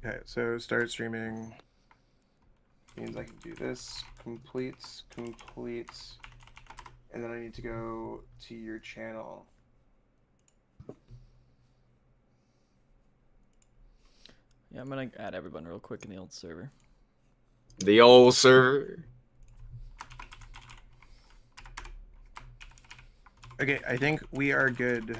Okay, so start streaming means I can do this. Completes, and then I need to go to your channel. Yeah, I'm gonna add everyone real quick in the old server. The old server. Okay, I think we are good.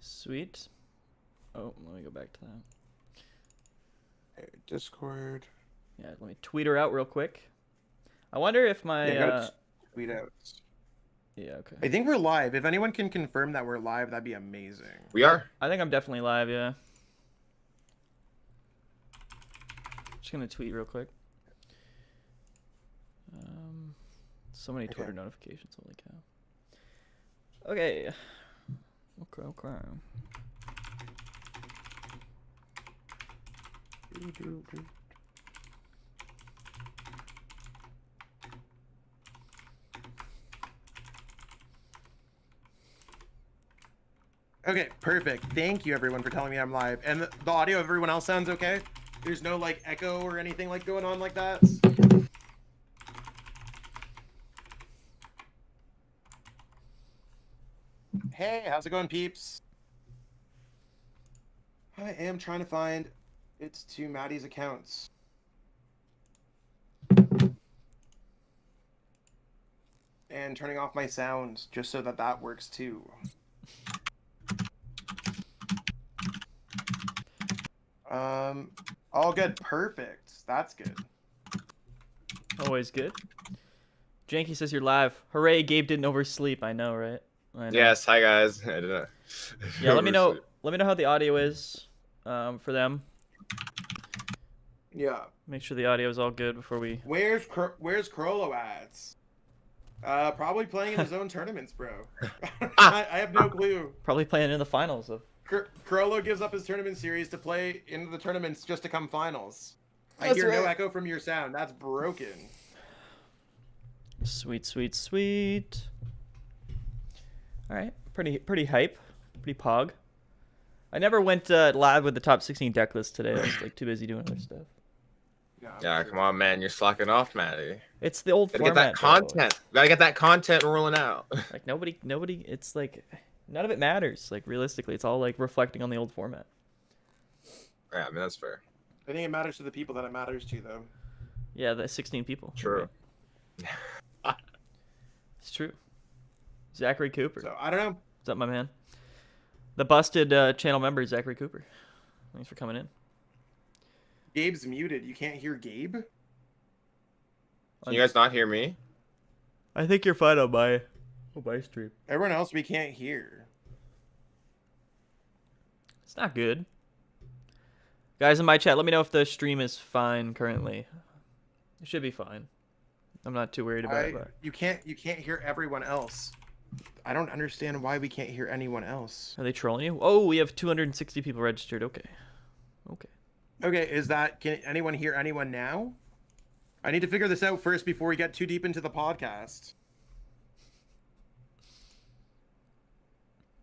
Sweet. Oh, let me go back to that. Okay, Discord. Yeah, let me tweet her out real quick. I wonder if my tweet out. Yeah, okay. I think we're live. If anyone can confirm that we're live, that'd be amazing. We are? I think I'm definitely live, yeah. Just gonna tweet real quick. So many Twitter notifications, holy cow. Okay. Okay. Okay, perfect. Thank you everyone for telling me I'm live. And the audio of everyone else sounds okay? There's no like echo or anything like going on like that? Hey, how's it going, peeps? I am trying to find it's to Maddie's accounts. And turning off my sound just so that that works too. All good. Perfect. That's good. Always good. Janky says you're live. Hooray, Gabe didn't oversleep. I know, right? I know. Yes, hi guys. I did not. Yeah, let me know how the audio is for them. Yeah. Make sure the audio is all good before we... Where's Crollo at? Probably playing in his own tournaments, bro. I have no clue. Probably playing in the finals of... Crollo gives up his tournament series to play into the tournaments just to come finals. That's I hear right. no echo from your sound. That's broken. Sweet, sweet, sweet. All right, pretty hype, pretty pog. I never went live with the top 16 deck list today. I was like too busy doing other stuff. Yeah, come on, man. You're slacking off, Maddie. It's the old format. Gotta get that content. Gotta get that content rolling out. Like nobody. It's like none of it matters. Like realistically, it's all like reflecting on the old format. Yeah, I mean that's fair. I think it matters to the people that it matters to, though. Yeah, the 16 people. True. Right? It's true. Zachary Cooper. So I don't know. What's up, my man? The busted channel member, Zachary Cooper. Thanks for coming in. Gabe's muted. You can't hear Gabe? Can you guys not hear me? I think you're fine on my stream. Everyone else we can't hear. It's not good. Guys in my chat, let me know if the stream is fine currently. It should be fine. I'm not too worried about it. You can't hear everyone else. I don't understand why we can't hear anyone else. Are they trolling you? Oh, we have 260 people registered. Okay. Okay, can anyone hear anyone now? I need to figure this out first before we get too deep into the podcast.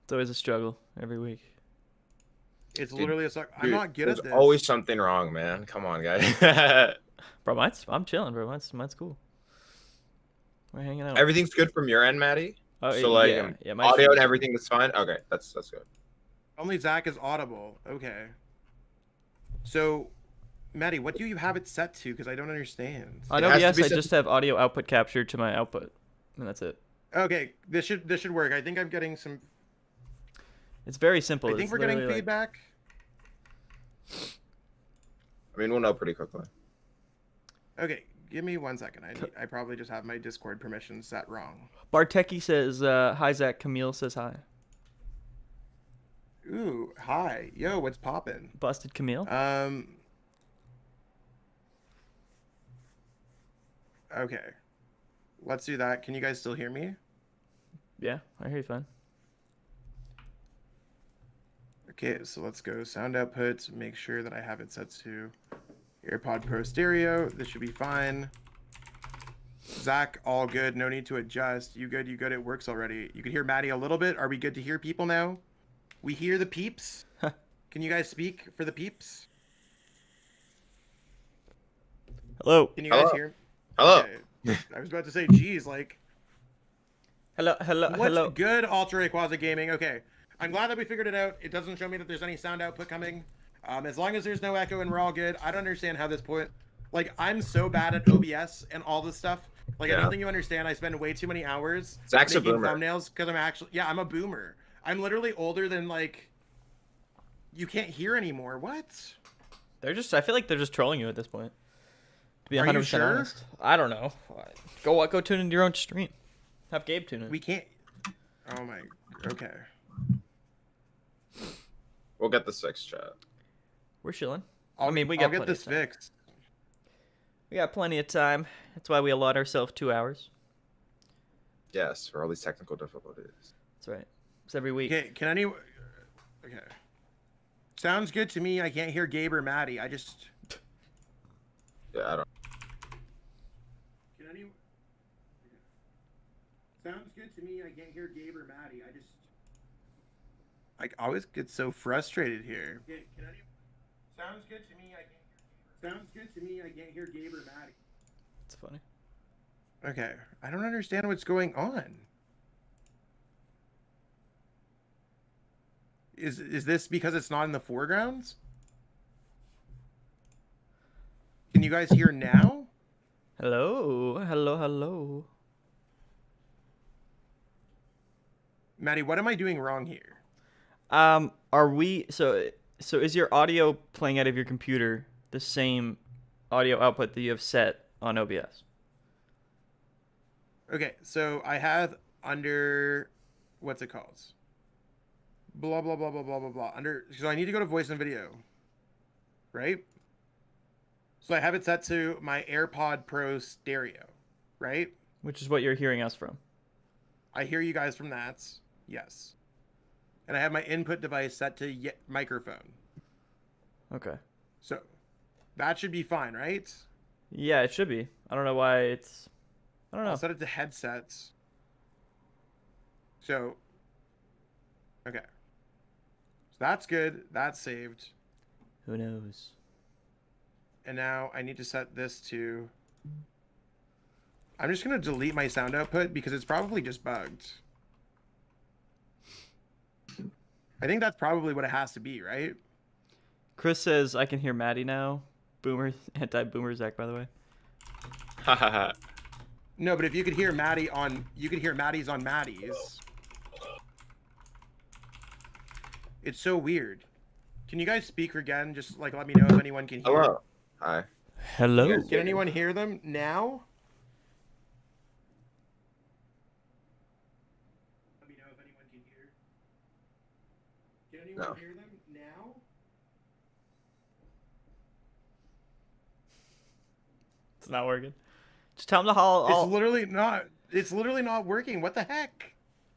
It's always a struggle every week. It's literally a suck. I'm Dude, not good at this. There's always something wrong, man. Come on, guys. Bro, I'm chilling, bro. Mine's cool. We're hanging out. Everything's good from your end, Maddie? Oh, so like yeah, audio and everything is fine? Okay, that's good. Only Zach is audible. Okay. So, Maddie, what do you have it set to? Because I don't understand. On OBS, I just have audio output captured to my output, and that's it. Okay, this should work. I think I'm getting some. It's very simple. I think we're getting feedback. I mean, we'll know pretty quickly. Okay, give me 1 second. I probably just have my Discord permissions set wrong. Barteki says, hi, Zach. Camille says hi. Ooh, hi. Yo, what's poppin'? Busted Camille. Okay. Let's do that. Can you guys still hear me? Yeah, I hear you fine. Okay, so let's go sound output. Make sure that I have it set to AirPod Pro Stereo. This should be fine. Zach, all good. No need to adjust. You good? You good? It works already. You can hear Maddie a little bit. Are we good to hear people now? We hear the peeps. Can you guys speak for the peeps? Hello. Can you guys Hello. hear? Hello. Okay. I was about to say, geez, like, Hello. Hello. what's Hello. good, Ultra Rayquaza Gaming? Okay, I'm glad that we figured it out. It doesn't show me that there's any sound output coming. As long as there's no echo and we're all good. I don't understand how this point. Like, I'm so bad at OBS and all this stuff. Like, I Yeah. don't think you understand. I spend way too many hours Zach's a making boomer. thumbnails because I'm actually, yeah, I'm a boomer. I'm literally older than, like, you can't hear anymore. What? They're just. I feel like they're just trolling you at this point. To be Are you 100% sure? honest. I don't know. Go tune into your own stream. Have Gabe tune in. We can't. Oh my. Okay. We'll get this fixed, chat. We're chilling. I'll, I mean, we I'll got get plenty this of time. fixed. We got plenty of time. That's why we allot ourselves 2 hours. Yes, for all these technical difficulties. That's right. It's every week. Okay, can any? Okay. Sounds good to me. I can't hear Gabe or Maddie. I just. Yeah, I don't. Can any? Sounds good to me. I can't hear Gabe or Maddie. I just. I always get so frustrated here. Okay, can any? Sounds good to me. I can't hear. Sounds good to me. I can't hear Gabe or Maddie. It's funny. Okay, I don't understand what's going on. Is this because it's not in the foregrounds? Can you guys hear now? Hello. Hello. Hello. Maddie, what am I doing wrong here? Are we so is your audio playing out of your computer the same audio output that you have set on OBS? Okay, so I have under what's it called? Blah blah blah blah blah blah blah. Under so I need to go to voice and video. Right? So I have it set to my AirPod Pro stereo, right? Which is what you're hearing us from. I hear you guys from that. Yes. And I have my input device set to microphone. Okay. So that should be fine, right? Yeah, it should be. I don't know why it's. I don't know. I'll set it to headsets. So, okay. So that's good. That's saved. Who knows? And now I need to set this to... I'm just going to delete my sound output because it's probably just bugged. I think that's probably what it has to be, right? Chris says I can hear Maddie now. Boomer, anti-boomer Zach, by the way. Hahaha. No, but if you could hear Maddie on... You could hear Maddie's on Maddie's. It's so weird. Can you guys speak again? Just, like, let me know if anyone can hear. Hello. Hi. Hello. Yes. Can anyone hear them now? Let me know if anyone can hear. Can anyone No. hear them now? It's not working. Just tell them to haul. It's literally not. It's literally not working. What the heck?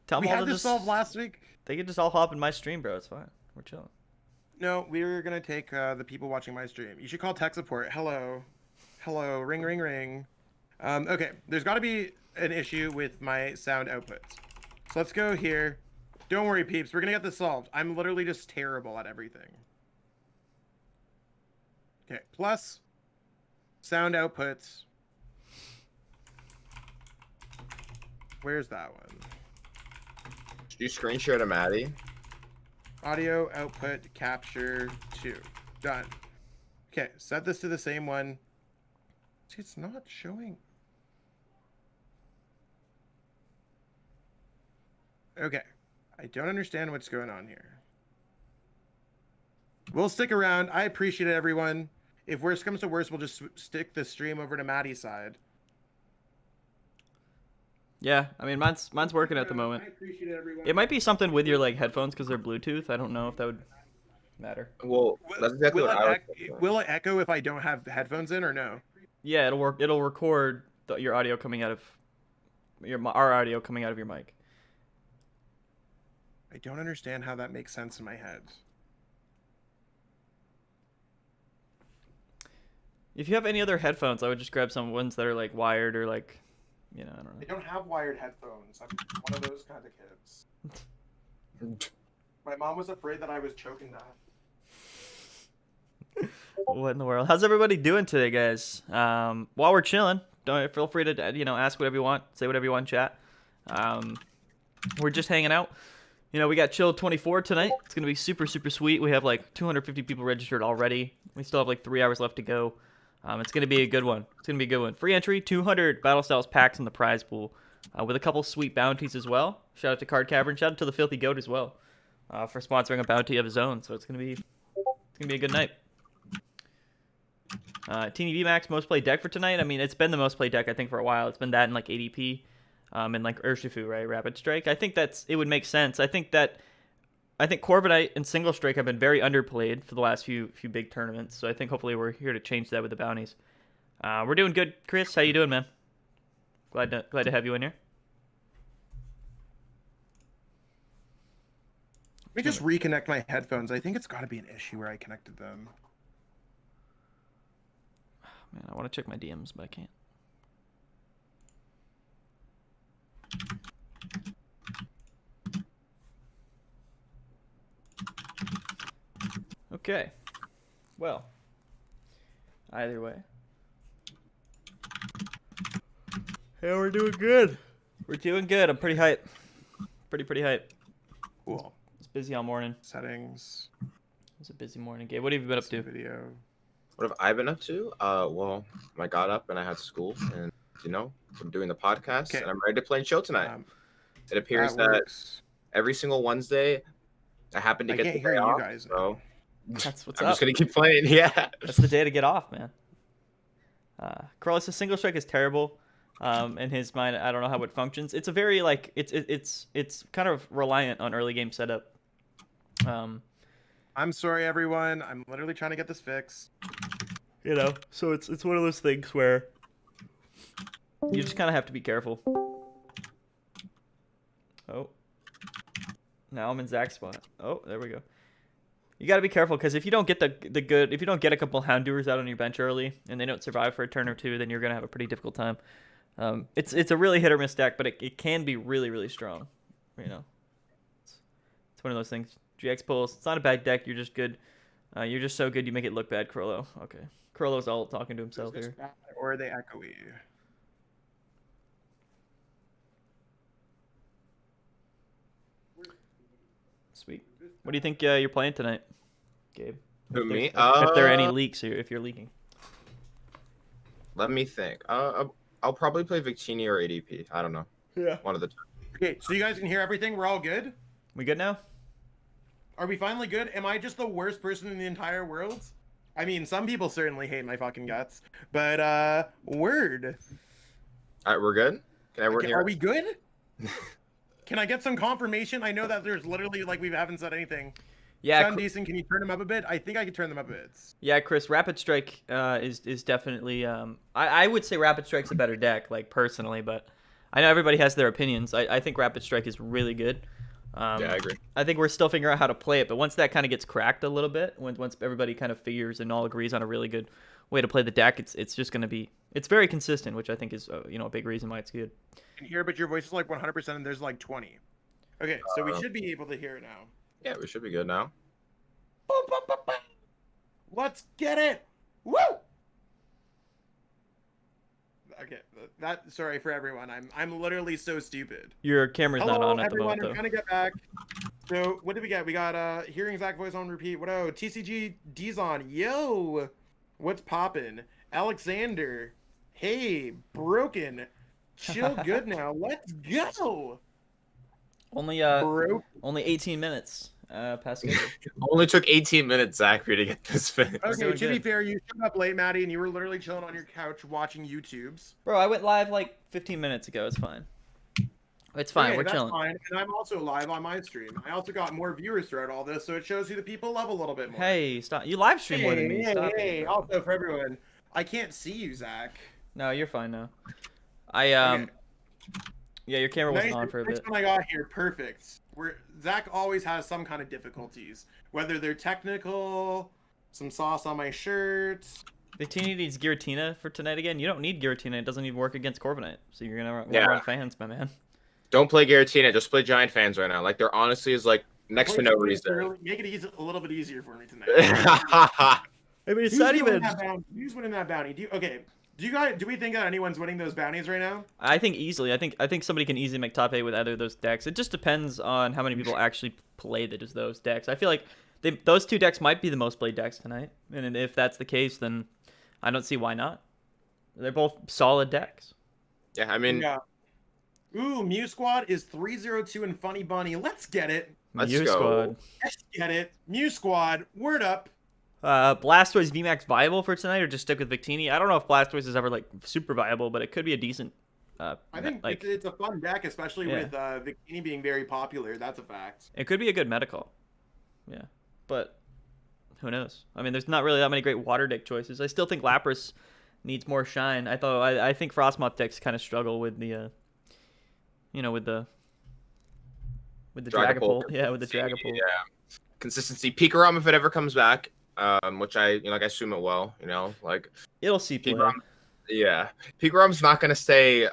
Tell We them all had to this just. solved last week. They can just all hop in my stream, bro. It's fine. We're chilling. No, we were gonna take the people watching my stream. You should call tech support. Hello, hello, ring, ring, ring. Okay, there's got to be an issue with my sound outputs. So let's go here. Don't worry, peeps. We're gonna get this solved. I'm literally just terrible at everything. Okay, plus sound outputs. Where's that one? Did you screen share to Maddie? Audio output capture 2. Done. Okay, set this to the same one. See, it's not showing. Okay. I don't understand what's going on here. We'll stick around. I appreciate it, everyone. If worst comes to worst, we'll just stick the stream over to Maddie's side. Yeah, I mean mine's working at the moment. I appreciate it, everyone. It might be something with your like headphones because they're Bluetooth. I don't know if that would matter. Well, that's exactly what I was thinking. Will it echo if I don't have the headphones in or no? Yeah, it'll work. It'll record your audio coming out of our audio coming out of your mic. I don't understand how that makes sense in my head. If you have any other headphones, I would just grab some ones that are like wired or like, I don't know. I don't have wired headphones. I'm one of those kind of kids. My mom was afraid that I was choking that. What in the world? How's everybody doing today, guys? While we're chilling, don't feel free to ask whatever you want, say whatever you want in chat. We're just hanging out. We got Chill 24 tonight. It's gonna be super sweet. We have like 250 people registered already. We still have like 3 hours left to go. It's gonna be a good one. Free entry, 200 Battle Styles packs in the prize pool, with a couple sweet bounties as well. Shout out to Card Cavern. Shout out to the Filthy Goat as well, for sponsoring a bounty of his own. So it's gonna be a good night. Teeny VMAX most played deck for tonight. I mean, it's been the most played deck I think for a while. It's been that and like ADP, and like Urshifu, right? Rapid Strike. I think it would make sense. I think Corviknight and Single Strike have been very underplayed for the last few big tournaments. So I think hopefully we're here to change that with the bounties. We're doing good, Chris. How you doing, man? Glad to have you in here. Let me just reconnect my headphones. I think it's got to be an issue where I connected them. Man, I want to check my DMs, but I can't. Okay. Well, either way. Hey, we're doing good. We're doing good. I'm pretty hype. Pretty hype. Cool. It's busy all morning. Settings. It's a busy morning. Gabe, what have you been up to? Video. What have I been up to? Well, I got up and I had school, and I'm doing the podcast, and I'm ready to play Chill tonight. It appears that every single Wednesday, I happen to get the day off, guys. So that's what's I'm up. just gonna keep playing. Yeah, that's the day to get off, man. Corliss' Single Strike is terrible. In his mind, I don't know how it functions. It's a very like it's kind of reliant on early game setup. I'm sorry, everyone. I'm literally trying to get this fixed. So it's one of those things where you just kind of have to be careful. Oh, now I'm in Zach's spot. Oh, there we go. You got to be careful because if you don't get if you don't get a couple Houndours out on your bench early and they don't survive for a turn or two, then you're gonna have a pretty difficult time. It's a really hit or miss deck, but it can be really strong. It's one of those things. GX pulls. It's not a bad deck. You're just good. You're just so good you make it look bad, Crollo. Okay. Crollo's all talking to himself here. Or are they echoey? Sweet. What do you think you're playing tonight, Gabe? Who, me? If there are any leaks or if you're leaking. Let me think. I'll probably play Victini or ADP. I don't know. Yeah. One of the two. Okay, so you guys can hear everything? We're all good? We good now? Are we finally good? Am I just the worst person in the entire world? I mean, some people certainly hate my fucking guts, but word. All right, we're good. Can everyone hear? Are we good? Can I get some confirmation? I know that there's literally we haven't said anything. Yeah. Sound decent? Can you turn them up a bit? I think I can turn them up a bit. Yeah, Chris. Rapid Strike is definitely. I would say Rapid Strike's a better deck, personally, but I know everybody has their opinions. I think Rapid Strike is really good. Yeah, I agree. I think we're still figuring out how to play it, but once that kind of gets cracked a little bit, once everybody kind of figures and all agrees on a really good way to play the deck, it's just going to be very consistent, which I think is a big reason why it's good. I can hear, but your voice is 100%, and there's 20. Okay, so we should be able to hear it now. Yeah, we should be good now. Boom, boom, boom, boom. Let's get it! Woo! Okay, sorry for everyone. I'm literally so stupid. Your camera's not on at the everyone, moment, though. I'm trying to get back. So, what did we get? We got hearing Zach voice on repeat. What? Oh, TCG Dizon. Yo! What's poppin'? Alexander. Hey, broken. Chill good now. Let's go! Only 18 minutes past schedule. Only took 18 minutes, Zachary, to get this finished. Okay, to be fair, you showed up late, Maddie, and you were literally chilling on your couch watching YouTubes. Bro, I went live 15 minutes ago. It's fine. It's fine. Okay, we're that's chilling. Fine. And I'm also live on my stream. I also got more viewers throughout all this, so it shows who the people love a little bit more. Hey, stop. You live stream more than me. Stop Hey, it. also for everyone, I can't see you, Zach. No, you're fine now. Yeah, your camera wasn't on for a bit. When I got here, perfect. Zach always has some kind of difficulties, whether they're technical, some sauce on my shirt, Victini needs Giratina for tonight again. You don't need Giratina. It doesn't even work against Corviknight. So you're going to run fans, my man. Don't play Giratina. Just play Giant fans right now. Like, there honestly is, like, next to no reason. Make it a little bit easier for me tonight. I mean, it's not even... Who's winning that bounty? Do we think that anyone's winning those bounties right now? I think easily. I think somebody can easily make top 8 with either of those decks. It just depends on how many people actually play those decks. I feel like those 2 decks might be the most played decks tonight. And if that's the case, then I don't see why not. They're both solid decks. Yeah, I mean... Yeah. Ooh, Mew Squad is 302 and Funny Bunny. Let's get it. Mew Squad. Let's get it. Mew Squad. Word up. Blastoise VMAX viable for tonight, or just stick with Victini? I don't know if Blastoise is ever like super viable, but it could be a decent. I think it's a fun deck, especially with Victini being very popular. That's a fact. It could be a good meta call. Yeah, but who knows? I mean, there's not really that many great water deck choices. I still think Lapras needs more shine. I think Frostmoth decks kind of struggle with the, with the Dragapult. Yeah, with the Dragapult. Yeah, consistency. Pikarom if it ever comes back. Which I assume it will, like it'll see play. Yeah, Picarom's not gonna stay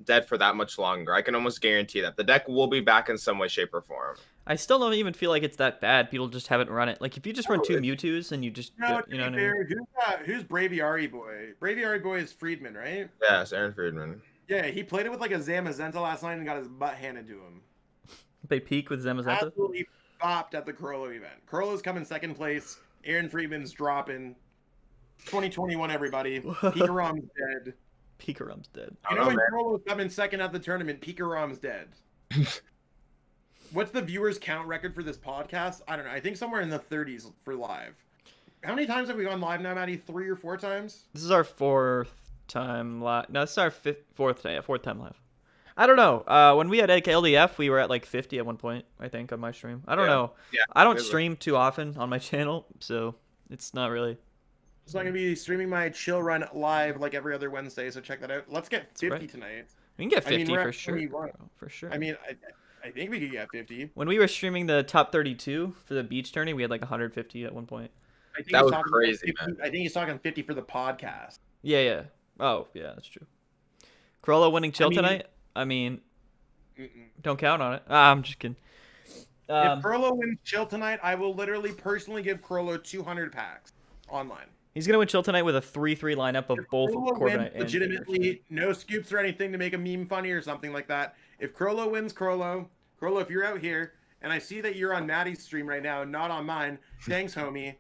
dead for that much longer. I can almost guarantee that the deck will be back in some way, shape, or form. I still don't even feel like it's that bad. People just haven't run it. Like if you just run 2 Mewtwo's and you just, who's Braviary Boy? Braviary Boy is Friedman, right? Yeah, it's Aaron Friedman. Yeah, he played it with like a Zamazenta last night and got his butt handed to him. They peak with Zamazenta. Absolutely bopped at the Crollo event. Crollo's coming second place. Aaron Friedman's dropping. 2021, everybody. Picarom's dead. Picarom's dead. When Crollo's coming second at the tournament, Picarom's dead. What's the viewers count record for this podcast? I don't know. I think somewhere in the 30s for live. How many times have we gone live now, Maddie? 3 or 4 times? This is our 4th time live. No, this is our 4th time live. I don't know. When we had LDF, we were at like 50 at one point, I think, on my stream. I don't know. Yeah, I don't stream too often on my channel, so it's not really. So I'm going to be streaming my chill run live like every other Wednesday, so check that out. Let's get 50 tonight. We can get 50 for sure. For sure. I mean, I think we could get 50. When we were streaming the top 32 for the beach tourney, we had like 150 at one point. That was crazy, man. I think he's talking 50 for the podcast. Yeah. Oh, yeah, that's true. Crollo winning chill tonight? I mean, don't count on it. I'm just kidding. If Crollo wins chill tonight, I will literally personally give Crollo 200 packs online. He's gonna win chill tonight with a 3-3 lineup of both Corviknight and legitimately no scoops or anything to make a meme funny or something like that. If Crollo wins, Crollo, if you're out here and I see that you're on Maddie's stream right now, not on mine, thanks, homie.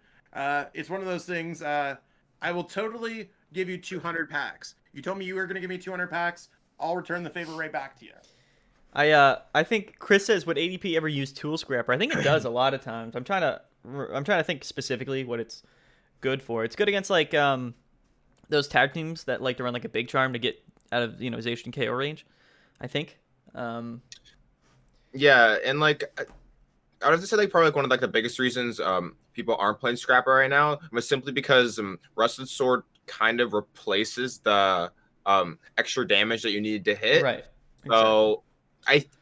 It's one of those things. I will totally give you 200 packs. You told me you were gonna give me 200 packs. I'll return the favor right back to you. I think Chris says, would ADP ever use Tool Scrapper? I think it does a lot of times. I'm trying to think specifically what it's good for. It's good against like those tag teams that like to run like a big charm to get out of Zation KO range, I think. Yeah, and like I would have to say like probably like one of like the biggest reasons people aren't playing Scrapper right now was simply because Rusted Sword kind of replaces the extra damage that you needed to hit. Right. So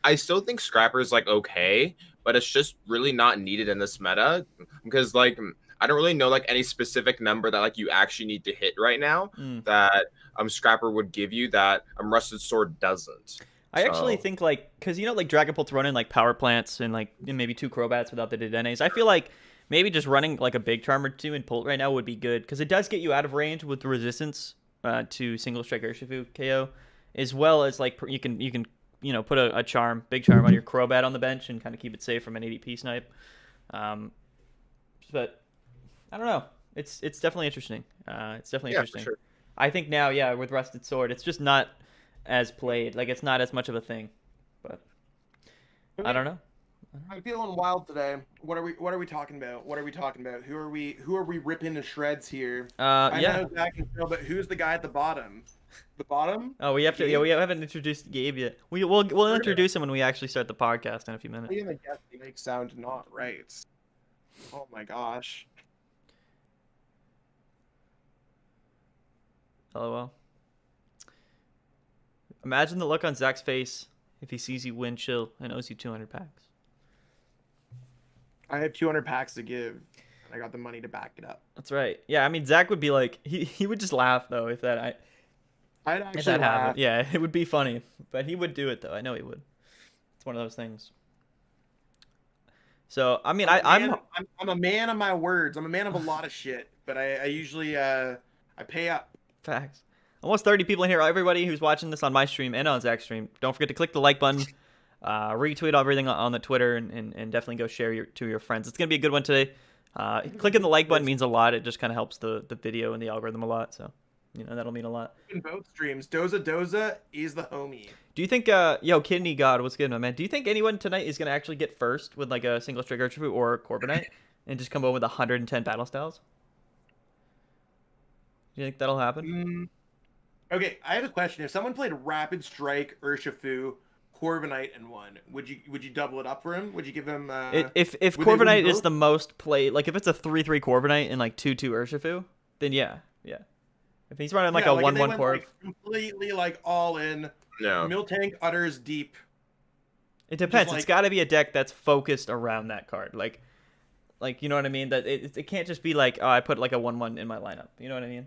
I still think Scrapper is like okay, but it's just really not needed in this meta because like I don't really know like any specific number that like you actually need to hit right now that Scrapper would give you that Rusted Sword doesn't. I actually think like because like Dragapult's running like power plants and like maybe 2 Crobats without the Dedennes. I feel like maybe just running like a big charm or 2 in Pult right now would be good because it does get you out of range with the resistance to single strike Urshifu KO, as well as like you can put a big charm on your Crobat on the bench and kind of keep it safe from an ADP snipe. But I don't know. It's definitely interesting. It's definitely interesting. For sure. I think now, with Rusted Sword, it's just not as played. Like it's not as much of a thing. But I don't know. I'm feeling wild today. What are we talking about? Who are we ripping to shreds here? I know Zach and Phil, but who's the guy at the bottom? The bottom? Oh, we have to. Yeah, we haven't introduced Gabe yet. We'll introduce him when we actually start the podcast in a few minutes. I even guess he makes sound not right. Oh my gosh. LOL. Imagine the look on Zach's face if he sees you win chill and owes you 200 packs. I have 200 packs to give. I got the money to back it up. That's right. Yeah, I mean, Zach would be like, he would just laugh though if that I'd actually laugh. happened. Yeah, it would be funny, but he would do it though. I know he would. It's one of those things. So I mean, I'm a man of my words. I'm a man of a lot of shit, but I usually I pay up. Facts. Almost 30 people in here. Everybody who's watching this on my stream and on Zach's stream, don't forget to click the like button, retweet everything on the Twitter, and definitely go share to your friends. It's gonna be a good one today. Clicking the like button means a lot. It just kind of helps the video and the algorithm a lot. So, that'll mean a lot. In both streams, Doza is the homie. Do you think, Kidney God, what's good, my man? Do you think anyone tonight is gonna actually get first with like a single strike Urshifu or Corviknight and just come over with 110 battle styles? Do you think that'll happen? Okay, I have a question. If someone played Rapid Strike, Urshifu, Corviknight, and won, would you double it up for him? Would you give him? If Corviknight is the most played, like if it's a 3-3 Corviknight and like 2-2 Urshifu, then yeah. If he's running like a 1-1 Corv, like completely like all in. No. Miltank utters deep. It depends. It's got to be a deck that's focused around that card. Like you know what I mean? That it can't just be like, oh, I put like a 1-1 in my lineup. You know what I mean?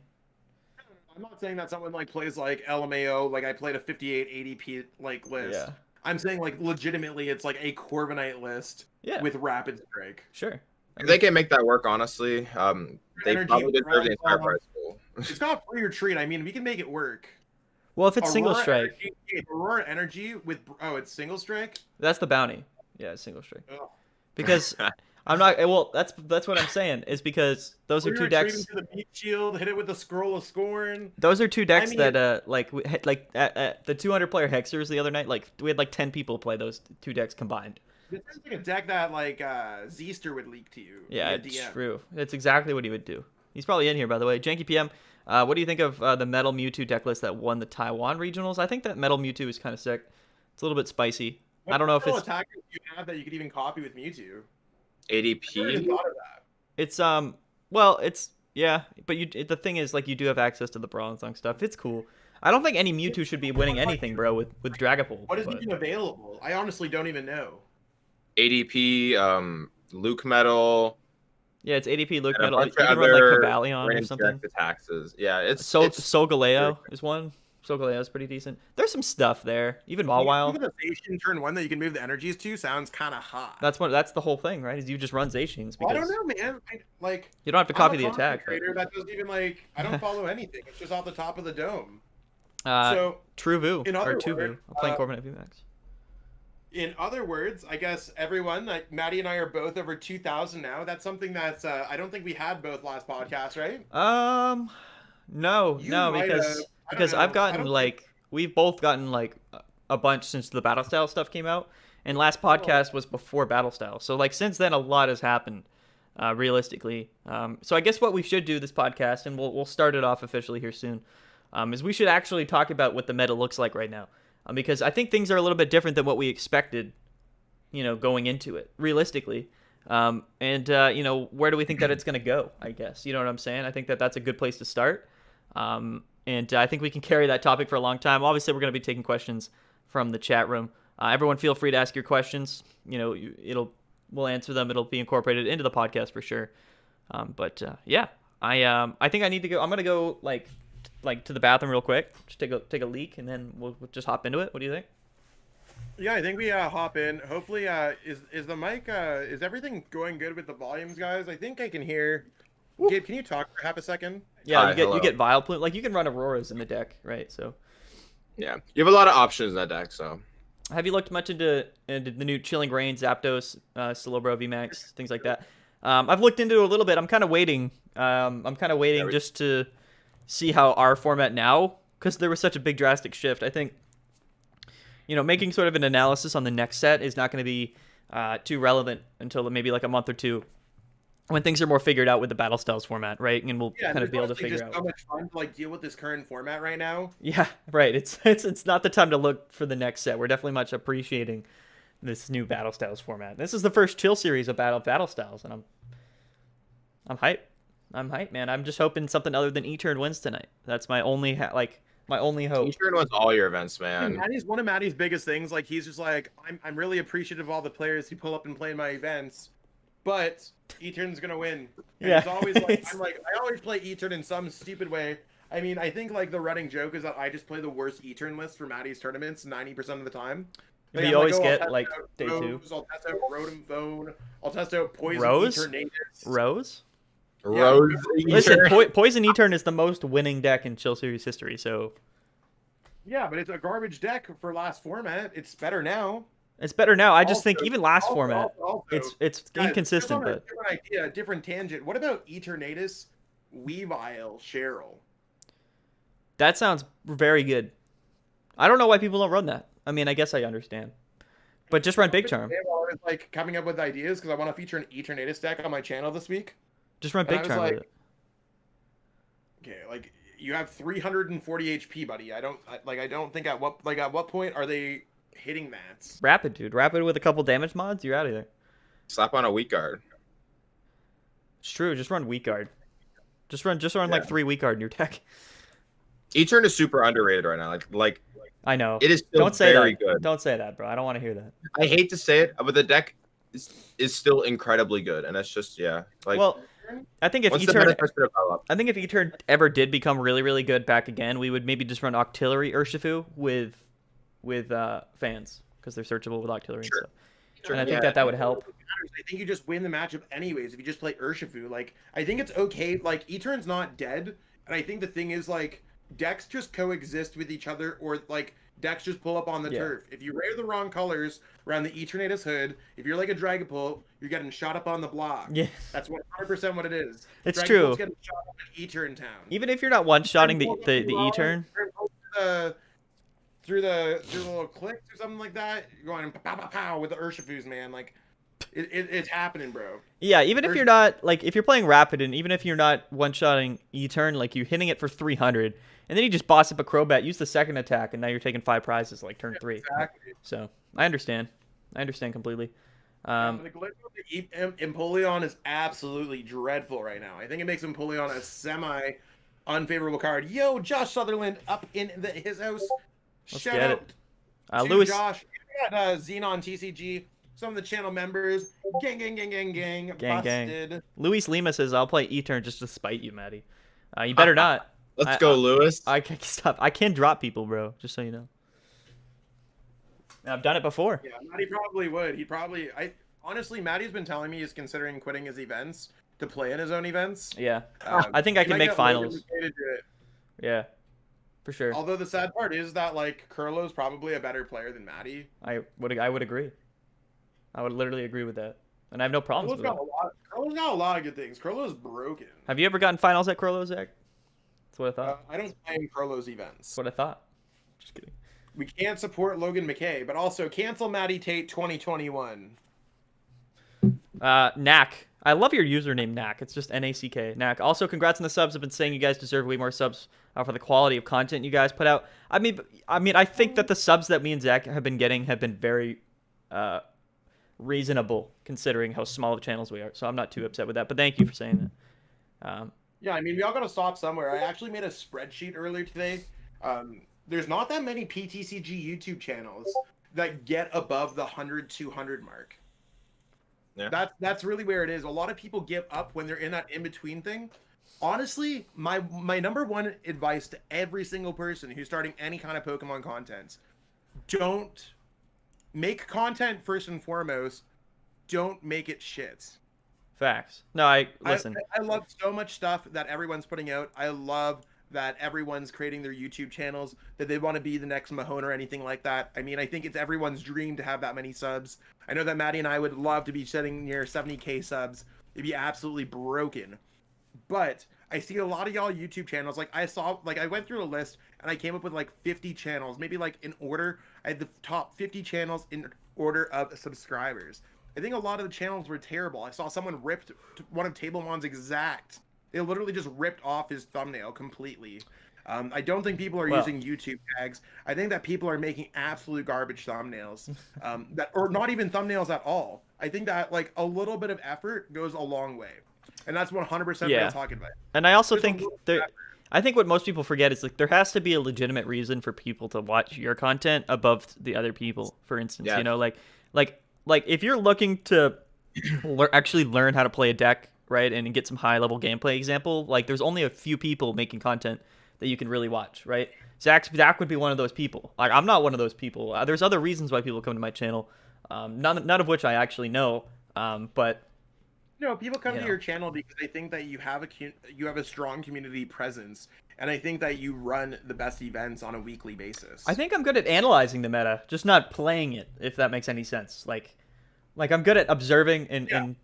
I'm not saying that someone like plays like LMAO, like I played a 58 ADP like list. Yeah. I'm saying like legitimately it's like a Corviknight list with Rapid Strike. Sure. They can make that work, honestly. They probably deserve the entire prize pool. It's not free or treat. I mean, we can make it work. Well, if it's single strike. Aurora Energy with... Oh, it's single strike? That's the bounty. Yeah, it's single strike. Oh. Because I'm not... Well, that's what I'm saying, is because those are two decks... To the Beat Shield, hit it with the Scroll of Scorn. Those are two decks that, at the 200-player Hexers the other night, like, we had like 10 people play those two decks combined. This sounds like a deck that, like, Zeester would leak to you. Yeah, it's true. It's exactly what he would do. He's probably in here, by the way. Janky PM, what do you think of the Metal Mewtwo deck list that won the Taiwan regionals? I think that Metal Mewtwo is kind of sick. It's a little bit spicy. I don't know if it's... attackers you have that you could even copy with Mewtwo? ADP? It's, well, it's... Yeah, but the thing is, like, you do have access to the Bronze Song stuff. It's cool. I don't think any Mewtwo should be winning anything, bro, with Dragapult. What is even available? I honestly don't even know. ADP, Luke Metal. Yeah, it's ADP, Luke Metal. You can run like Cobalion or something. The taxes. Yeah, it's Solgaleo is one. Solgaleo is pretty decent. There's some stuff there. Even Mawile. Even the Zacian turn 1 that you can move the energies to sounds kind of hot. That's the whole thing, right? Is you just run Zacians. Well, I don't know, man. You don't have to copy the attack. That doesn't even I don't follow anything. It's just off the top of the dome. True Vu or Tuvu. I'm playing Corviknight VMAX. In other words, I guess everyone, like Maddie and I are both over 2,000 now. That's something that's I don't think we had both last podcast, right? No, because I've gotten we've both gotten a bunch since the Battle Style stuff came out, and last podcast was before Battle Style. So since then a lot has happened, realistically. So I guess what we should do this podcast, and we'll start it off officially here soon, is we should actually talk about what the meta looks like right now. Because I think things are a little bit different than what we expected, going into it, realistically. Where do we think that it's going to go, I guess? You know what I'm saying? I think that that's a good place to start. And I think we can carry that topic for a long time. Obviously, we're going to be taking questions from the chat room. Everyone feel free to ask your questions. We'll answer them. It'll be incorporated into the podcast for sure. I think I need to go. I'm going to go, to the bathroom real quick, just take a leak, and then we'll just hop into it. What do you think? Yeah, I think we hop in. Hopefully, is the mic is everything going good with the volumes, guys? I think I can hear. Woo. Gabe, can you talk for half a second? Yeah, you get Vile Plume. You can run Auroras in the deck, right? So yeah, you have a lot of options in that deck. So have you looked much into the new Chilling Reign, Zapdos, Celebro, VMAX, things like that? I've looked into it a little bit. I'm kind of waiting. Just to see how our format now, because there was such a big drastic shift. I think, making sort of an analysis on the next set is not going to be too relevant until maybe a month or two, when things are more figured out with the Battle Styles format, right? And we'll kind of be able to figure out. So much fun to deal with this current format right now. Yeah, right. It's not the time to look for the next set. We're definitely much appreciating this new Battle Styles format. This is the first chill series of Battle Styles, and I'm hyped. I'm hyped, man. I'm just hoping something other than E-Turn wins tonight. That's my only my only hope. E-Turn wins all your events, man. One of Maddie's biggest things. He's just I'm really appreciative of all the players who pull up and play in my events, but E-Turn's gonna win. And Yeah. it's always like I always play E-Turn in some stupid way. I mean, I think like the running joke is that I just play the worst E-Turn list for Maddie's tournaments 90% of the time. But Like, you always I'll get test like out day 2. Rose, I'll test out Rotom Phone. I'll test out Poison Rose? Eternatus. Rose? Rose. Listen, Poison E-Turn is the most winning deck in Chill Series history, so... Yeah, but it's a garbage deck for last format. It's better now. It's better now. I just think even last format, also, it's guys, inconsistent, just on a but... different idea, different tangent. What about Eternatus, Weavile, Cheryl? That sounds very good. I don't know why people don't run that. I mean, I guess I understand. But just run Big Charm. I was like coming up with ideas because I want to feature an Eternatus deck on my channel this week. Just run Big Charm with it. Okay, like you have 340 HP, buddy. I don't think at what point are they hitting that? Rapid, dude. Rapid with a couple damage mods, you're out of there. Slap on a weak guard. It's true. Just run Weak Guard. Just run like 3 Weak Guard in your deck. E-Turn is super underrated right now. Like I know. it is still Don't say very that. good. Don't say that, bro. I don't want to hear that. I hate to say it, but the deck is still incredibly good, and that's just like. Well, I think if once the E-Turn, meta starts to develop, I think if E-Turn ever did become really, really good back again, we would maybe just run Octillery Urshifu with fans because they're searchable with Octillery and stuff. Sure, And I think that would help. I think you just win the matchup anyways if you just play Urshifu. Like, I think it's okay. Like, E-Turn's not dead, and I think the thing is, like, decks just coexist with each other, or, like, decks just pull up on the turf. If you wear the wrong colors around the Eternatus hood, if you're like a Dragapult, you're getting shot up on the block. Yeah. That's 100% what it is. It's Dragapult's true. Getting shot up in E-Turn town. Even if you're not one-shotting the E-Turn. Through the little clicks or something like that, you're going pow pow pow with the Urshifus, man. Like, it's happening, bro. Yeah, even if you're not, like, if you're playing Rapid, and even if you're not one-shotting E-Turn, like, you're hitting it for 300, and then you just boss up a Crobat, use the second attack, and now you're taking 5 prizes, like, turn 3. Exactly. So, I understand. I understand completely. The glitch with the Empoleon is absolutely dreadful right now. I think it makes Empoleon a semi-unfavorable card. Yo, Josh Sutherland up in his house. Let's Shout get out it. to Lewis. Josh. We got Xenon TCG. Some of the channel members. Gang. Busted. Luis Lima says, I'll play E-Turn just to spite you, Maddie. You better not. Let's go, Lewis. I can't stop. I can drop people, bro, just so you know. I've done it before. Yeah, Maddie probably would. Honestly, Maddie's been telling me he's considering quitting his events to play in his own events. Yeah. I think I can make finals. Yeah. For sure. Although the sad part is that, like, Curlo's probably a better player than Maddie. I would agree. I would literally agree with that. And I have no problems with that. Curlo's got a lot of good things. Curlo's broken. Have you ever gotten finals at Curlo, Zach? That's what I thought. I don't play in Curlo's events. That's what I thought. Just kidding. We can't support Logan McKay, but also cancel Maddie Tate 2021. Knack. I love your username, Knack. It's just N-A-C-K. Knack. Also, congrats on the subs. I've been saying you guys deserve way more subs for the quality of content you guys put out. I mean, I think that the subs that me and Zach have been getting have been very reasonable considering how small of channels we are. So I'm not too upset with that. But thank you for saying that. Yeah, I mean, we all got to stop somewhere. I actually made a spreadsheet earlier today. There's not that many PTCG YouTube channels that get above the 100, 200 mark. Yeah. That's really where it is. A lot of people give up when they're in that in-between thing. Honestly, my number one advice to every single person who's starting any kind of Pokemon content, don't make content first and foremost. Don't make it shit. Facts. No, listen. I love so much stuff that everyone's putting out. I love that everyone's creating their YouTube channels, that they want to be the next Mahone or anything like that. I mean, I think it's everyone's dream to have that many subs. I know that Maddie and I would love to be sitting near 70K subs. It'd be absolutely broken. But I see a lot of y'all YouTube channels. Like, I went through a list and I came up with like 50 channels, maybe like in order. I had the top 50 channels in order of subscribers. I think a lot of the channels were terrible. I saw someone ripped one of Tablemon's exact. They literally just ripped off his thumbnail completely. I don't think people are using YouTube tags. I think that people are making absolute garbage thumbnails, or not even thumbnails at all. I think that like a little bit of effort goes a long way, and that's 100% what I'm talking about. And I also think I think what most people forget is like there has to be a legitimate reason for people to watch your content above the other people. For instance, you know, like if you're looking to actually learn how to play a deck, right, and get some high level gameplay example, like there's only a few people making content that you can really watch, right? Zach would be one of those people. Like I'm not one of those people. There's other reasons why people come to my channel, none of which I actually know, but no, people come to your channel because they think that you have a strong community presence, and I think that you run the best events on a weekly basis. I think I'm good at analyzing the meta, just not playing it, if that makes any sense. Like I'm good at observing and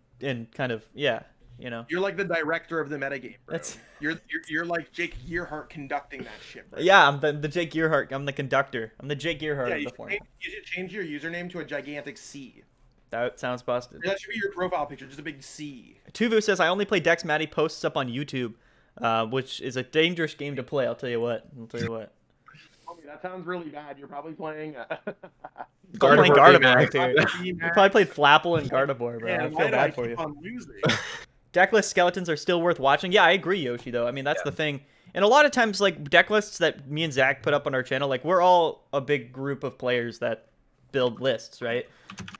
kind of you know. You're like the director of the metagame, bro. You're like Jake Gearhart conducting that shit, bro. Yeah, I'm the Jake Gearhart. I'm the conductor. I'm the Jake Gearhart of the format. You should change your username to a gigantic C. That sounds busted. That should be your profile picture, just a big C. Tuvu says, I only play decks Maddie posts up on YouTube, which is a dangerous game to play, I'll tell you what. That sounds really bad. You're probably playing... Gardevoir, dude. You probably played Flapple and Gardevoir, bro. Yeah, I feel bad for you. Decklist skeletons are still worth watching. Yeah, I agree, Yoshi, though. I mean, that's the thing. And a lot of times, like, deck lists that me and Zach put up on our channel, like, we're all a big group of players that build lists, right?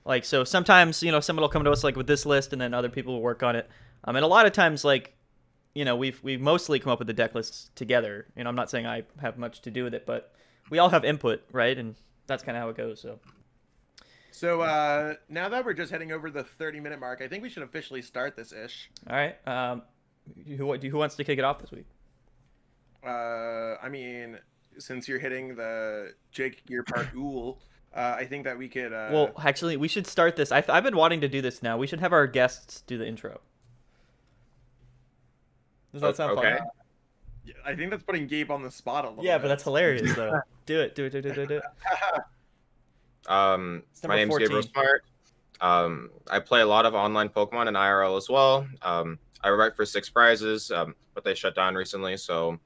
Like, so sometimes, you know, someone will come to us like with this list and then other people will work on it. And a lot of times, like, you know, we mostly come up with the deck lists together. You know, I'm not saying I have much to do with it, but we all have input, right? And that's kind of how it goes. So now that we're just heading over the 30-minute mark, I think we should officially start this ish. All right. Who wants to kick it off this week? I mean, since you're hitting the Jake Gearhart I think that we could... Well, actually, we should start this. I've been wanting to do this now. We should have our guests do the intro. Does that sound fun? Yeah, I think that's putting Gabe on the spot a little bit. Yeah, but that's hilarious, though. Do it. My name's Gabe Smart. I play a lot of online Pokemon and IRL as well. I write for 6 Prizes, but they shut down recently, so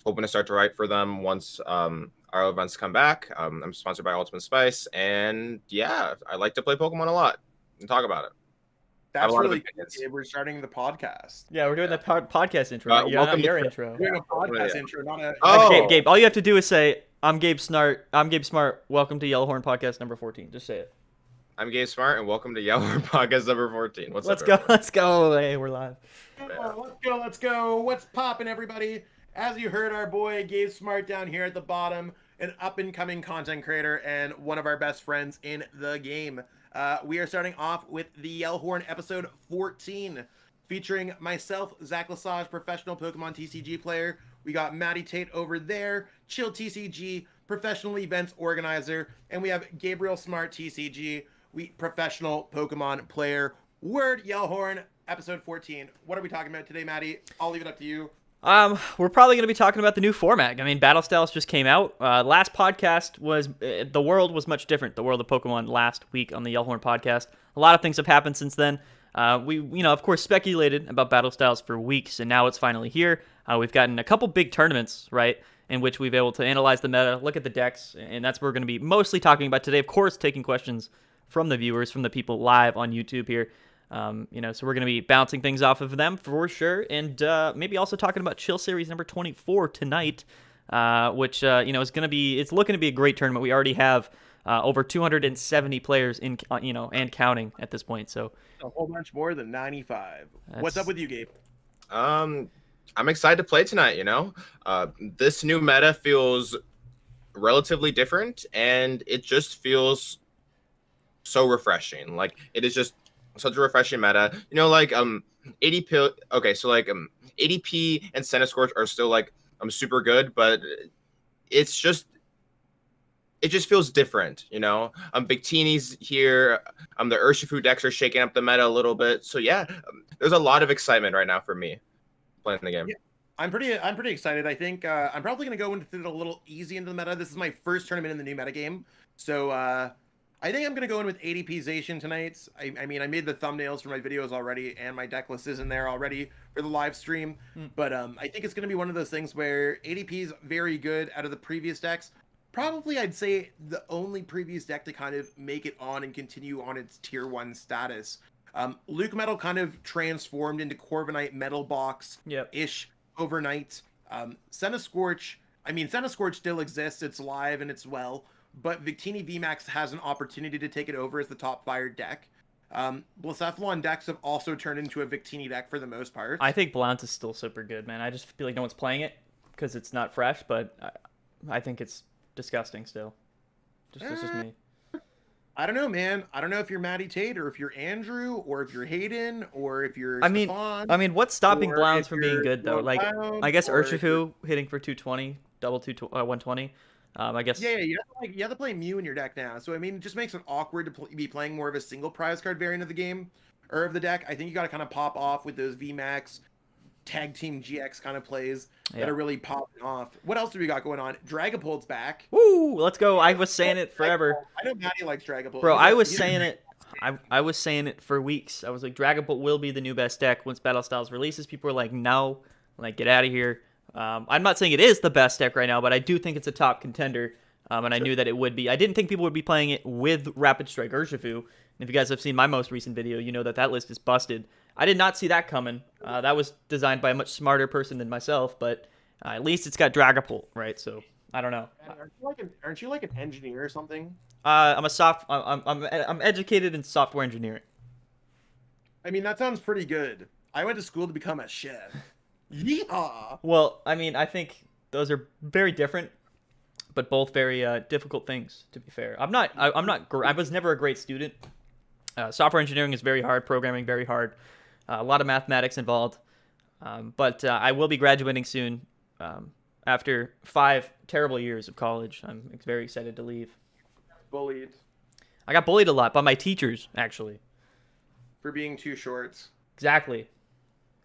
hoping to start to write for them once our events come back. I'm sponsored by Ultimate Spice, and yeah, I like to play Pokemon a lot and talk about it. That's really good. We're starting the podcast. Yeah, we're doing the podcast intro. Welcome your intro. We're doing a podcast intro, not a... Gabe, all you have to do is say, I'm Gabe Smart. Welcome to Yellowhorn Podcast number 14. Just say it. I'm Gabe Smart, and welcome to Yellowhorn Podcast number 14. Let's go. Hey, we're live. Let's go. What's poppin', everybody? As you heard, our boy Gabe Smart down here at the bottom, an up-and-coming content creator and one of our best friends in the game. We are starting off with the Yellowhorn episode 14, featuring myself, Zach Lesage, professional Pokemon TCG player. We got Maddie Tate over there, Chill TCG, professional events organizer, and we have Gabriel Smart TCG, professional Pokemon player. Word Yellowhorn episode 14. What are we talking about today, Maddie? I'll leave it up to you. We're probably going to be talking about the new format. I memean, Battle Styles just came out. Last podcast was the world was much different. The world of Pokemon last week on the Yellowhorn podcast. A lot of things have happened since then. We, of course, speculated about Battle Styles for weeks, and now it's finally here. We've gotten a couple big tournaments, right, in which we've been able to analyze the meta, look at the decks, and that's what we're going to be mostly talking about today. Of course, taking questions from the viewers, from the people live on YouTube here. So we're going to be bouncing things off of them for sure, and maybe also talking about Chill Series number 24 tonight, which is going to be, it's looking to be a great tournament. We already have over 270 players in, and counting at this point. So a whole bunch more than 95. What's up with you, Gabe? I'm excited to play tonight. This new meta feels relatively different, and it just feels so refreshing. Like, it is just such a refreshing meta. ADP. Okay, so ADP and Centiskorch are still super good, but it just feels different. Victini's here. The Urshifu decks are shaking up the meta a little bit. So yeah, there's a lot of excitement right now for me playing the game. Yeah, I'm pretty excited. I think I'm probably gonna go into it a little easy into the meta. This is my first tournament in the new meta game, so I think I'm going to go in with ADPization tonight. I mean, I made the thumbnails for my videos already, and my deck list is in there already for the live stream. But I think it's going to be one of those things where ADP is very good out of the previous decks. Probably, I'd say, the only previous deck to kind of make it on and continue on its Tier 1 status. Luke Metal kind of transformed into Corviknight Metal Box-ish overnight. Centiskorch still exists. It's live and it's well. But Victini VMAX has an opportunity to take it over as the top fire deck. Blacephalon decks have also turned into a Victini deck for the most part. I think Blount is still super good, man. I just feel like no one's playing it because it's not fresh, but I think it's disgusting still. That's just me. I don't know, man. I don't know if you're Matty Tate or if you're Andrew or if you're Hayden or if you're Stefan. I mean, what's stopping or Blounds if from being you're good though? Like, Clown, I guess or if Urshifu hitting for 220, double 120. I guess. Yeah, you have to play Mew in your deck now. So I mean, it just makes it awkward to be playing more of a single prize card variant of the game or of the deck. I think you got to kind of pop off with those VMAX tag team GX kind of plays that are really popping off. What else do we got going on? Dragapult's back. Woo! Let's go. I was saying it forever. I know Matty likes Dragapult. Bro, I was saying it. I was saying it for weeks. I was like, Dragapult will be the new best deck once Battle Styles releases. People were like, no, like get out of here. I'm not saying it is the best deck right now, but I do think it's a top contender. And I knew that it would be. I didn't think people would be playing it with Rapid Strike Urshifu. And if you guys have seen my most recent video, you know that list is busted. I did not see that coming. That was designed by a much smarter person than myself, but at least it's got Dragapult, right? So I don't know. Aren't you like an engineer or something? I'm educated in software engineering. I mean, that sounds pretty good. I went to school to become a chef. Yeehaw! Well, I mean, I think those are very different, but both very difficult things. To be fair, I was never a great student. Software engineering is very hard. Programming very hard. A lot of mathematics involved. But I will be graduating soon. After 5 terrible years of college, I'm very excited to leave. Bullied. I got bullied a lot by my teachers, actually. For being too short. Exactly.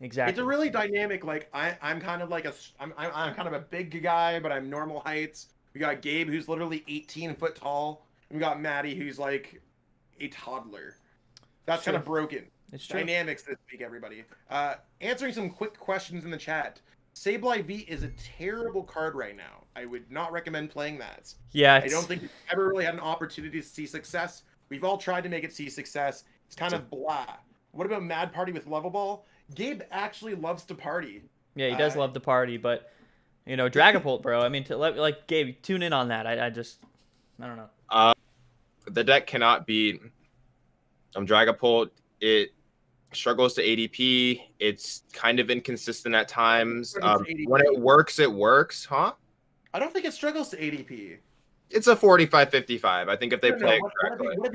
It's a really dynamic. Like I'm kind of like I'm kind of a big guy, but I'm normal heights. We got Gabe, who's literally 18 foot tall. And we got Maddie, who's like a toddler. That's kind of broken. It's true. Dynamics this week, everybody. Answering some quick questions in the chat. Sableye V is a terrible card right now. I would not recommend playing that. Yeah. I don't think we've ever really had an opportunity to see success. We've all tried to make it see success. It's kind of blah. What about Mad Party with Level Ball? Gabe actually loves to party. Yeah, he does love to party, but you know, Dragapult, bro. I mean, like Gabe, tune in on that. I don't know. The deck cannot beat Dragapult. It struggles to ADP. It's kind of inconsistent at times. When it works, huh? I don't think it struggles to ADP. It's a 45-55. I think if they play it correctly. What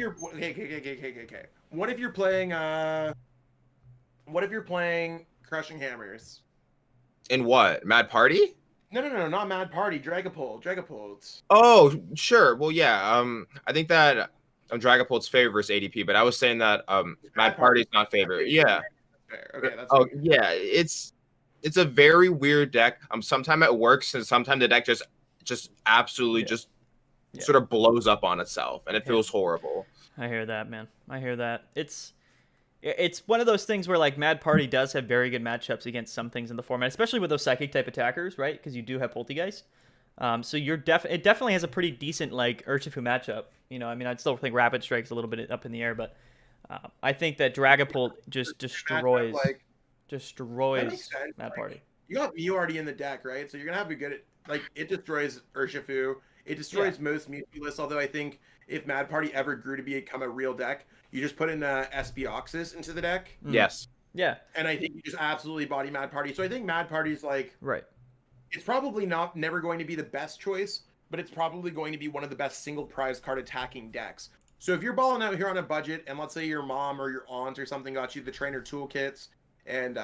if you're playing Crushing Hammers? In what? Mad Party? No, not Mad Party. Dragapult. Oh, sure. Well, yeah. I think that Dragapult's favorite versus ADP, but I was saying that Mad Party's not favorite. Yeah. Okay. That's yeah. It's a very weird deck. Sometimes it works, and sometimes the deck just absolutely sort of blows up on itself, and it feels horrible. I hear that, man. I hear that. It's one of those things where like Mad Party does have very good matchups against some things in the format, especially with those psychic type attackers, right? Because you do have Poltergeist. So it definitely has a pretty decent like Urshifu matchup. You know, I mean, I'd still think Rapid Strike's a little bit up in the air, but I think that Dragapult just destroys Mad Party. You got Mew already in the deck, right? So you're gonna have to get it. Like it destroys Urshifu. It destroys most Mew lists. Although I think if Mad Party ever grew to become a real deck, you just put in Espioxus into the deck. Yes. Yeah. And I think you just absolutely body Mad Party. So I think Mad Party's like it's probably never going to be the best choice, but it's probably going to be one of the best single prize card attacking decks. So if you're balling out here on a budget, and let's say your mom or your aunt or something got you the trainer toolkits and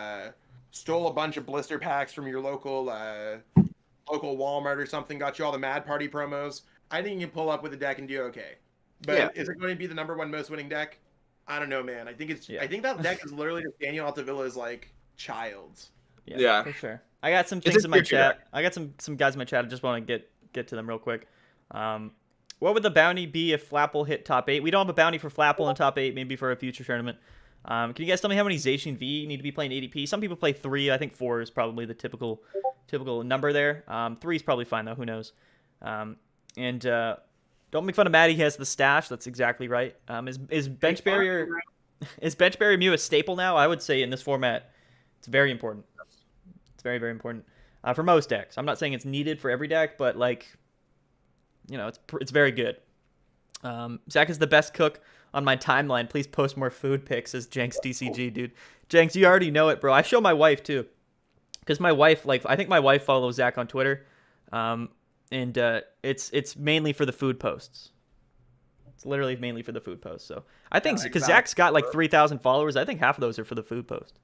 stole a bunch of blister packs from your local Walmart or something, got you all the Mad Party promos, I think you can pull up with a deck and do okay. But is it going to be the #1 most winning deck? I don't know, man. I think I think that deck is literally just Daniel Altavilla's like child. Yeah, for sure. I got some things in my chat. I got some guys in my chat. I just want to get to them real quick. What would the bounty be if Flapple hit top 8? We don't have a bounty for Flapple in top 8. Maybe for a future tournament. Can you guys tell me how many Zacian V need to be playing ADP? Some people play 3. I think 4 is probably the typical number there. 3 is probably fine though. Who knows? Don't make fun of Maddie. He has the stash. That's exactly right. Is bench barrier Mew a staple now? I would say in this format, it's very important. It's very, very important for most decks. I'm not saying it's needed for every deck, but like, you know, it's very good. Zach is the best cook on my timeline. Please post more food pics as Jenks TCG, dude. Jenks, you already know it, bro. I show my wife too, because my wife, like, I think my wife follows Zach on Twitter, and it's mainly for the food posts. It's literally mainly for the food posts. So I think because Zach's got like 3,000 followers, I think half of those are for the food post.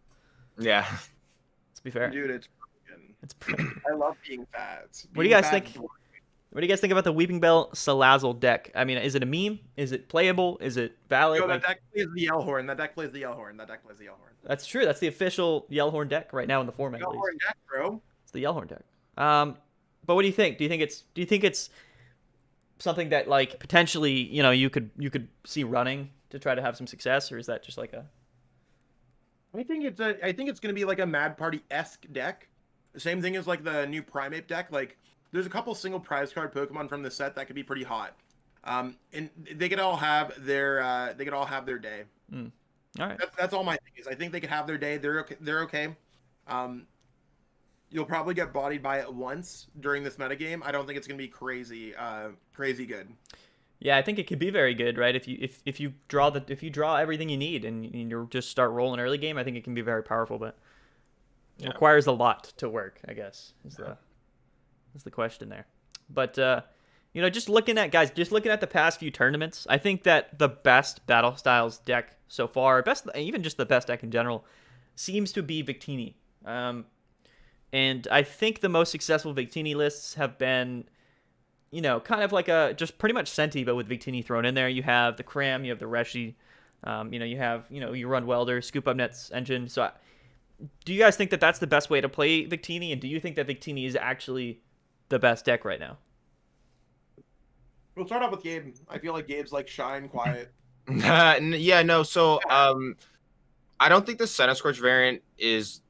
Yeah. Let's be fair. Dude, it's I love being fat. What do you guys think? What do you guys think about the Weeping Bell Salazzle deck? I mean, is it a meme? Is it playable? Is it valid? No, that deck plays the Yellhorn. That deck plays the Yellhorn. That's true. That's the official Yellhorn deck right now in the format. Yellhorn deck, bro. It's the Yellhorn deck. But what do you think? Do you think it's something that, like, potentially, you know, you could see running to try to have some success, or is that just like a? I think it's gonna be like a Mad Party-esque deck. The same thing as like the new Primate deck. Like, there's a couple single prize card Pokemon from the set that could be pretty hot. And they could all have their day. All right. That's all my thing is. I think they could have their day. They're okay. You'll probably get bodied by it once during this metagame. I don't think it's gonna be crazy good. Yeah, I think it could be very good, right? If you draw everything you need and you just start rolling early game, I think it can be very powerful, but it requires a lot to work, I guess. Is the question there. But you know, just looking at the past few tournaments, I think that the best Battle Styles deck so far, even just the best deck in general, seems to be Victini. And I think the most successful Victini lists have been, you know, kind of like just pretty much Senti, but with Victini thrown in there. You have the Cram, you have the Reshi, you know, you run Welder, Scoop Up Nets, Engine. So do you guys think that that's the best way to play Victini? And do you think that Victini is actually the best deck right now? We'll start off with Gabe. I feel like Gabe's like shy and quiet. Yeah, no. So I don't think the Centiskorch variant is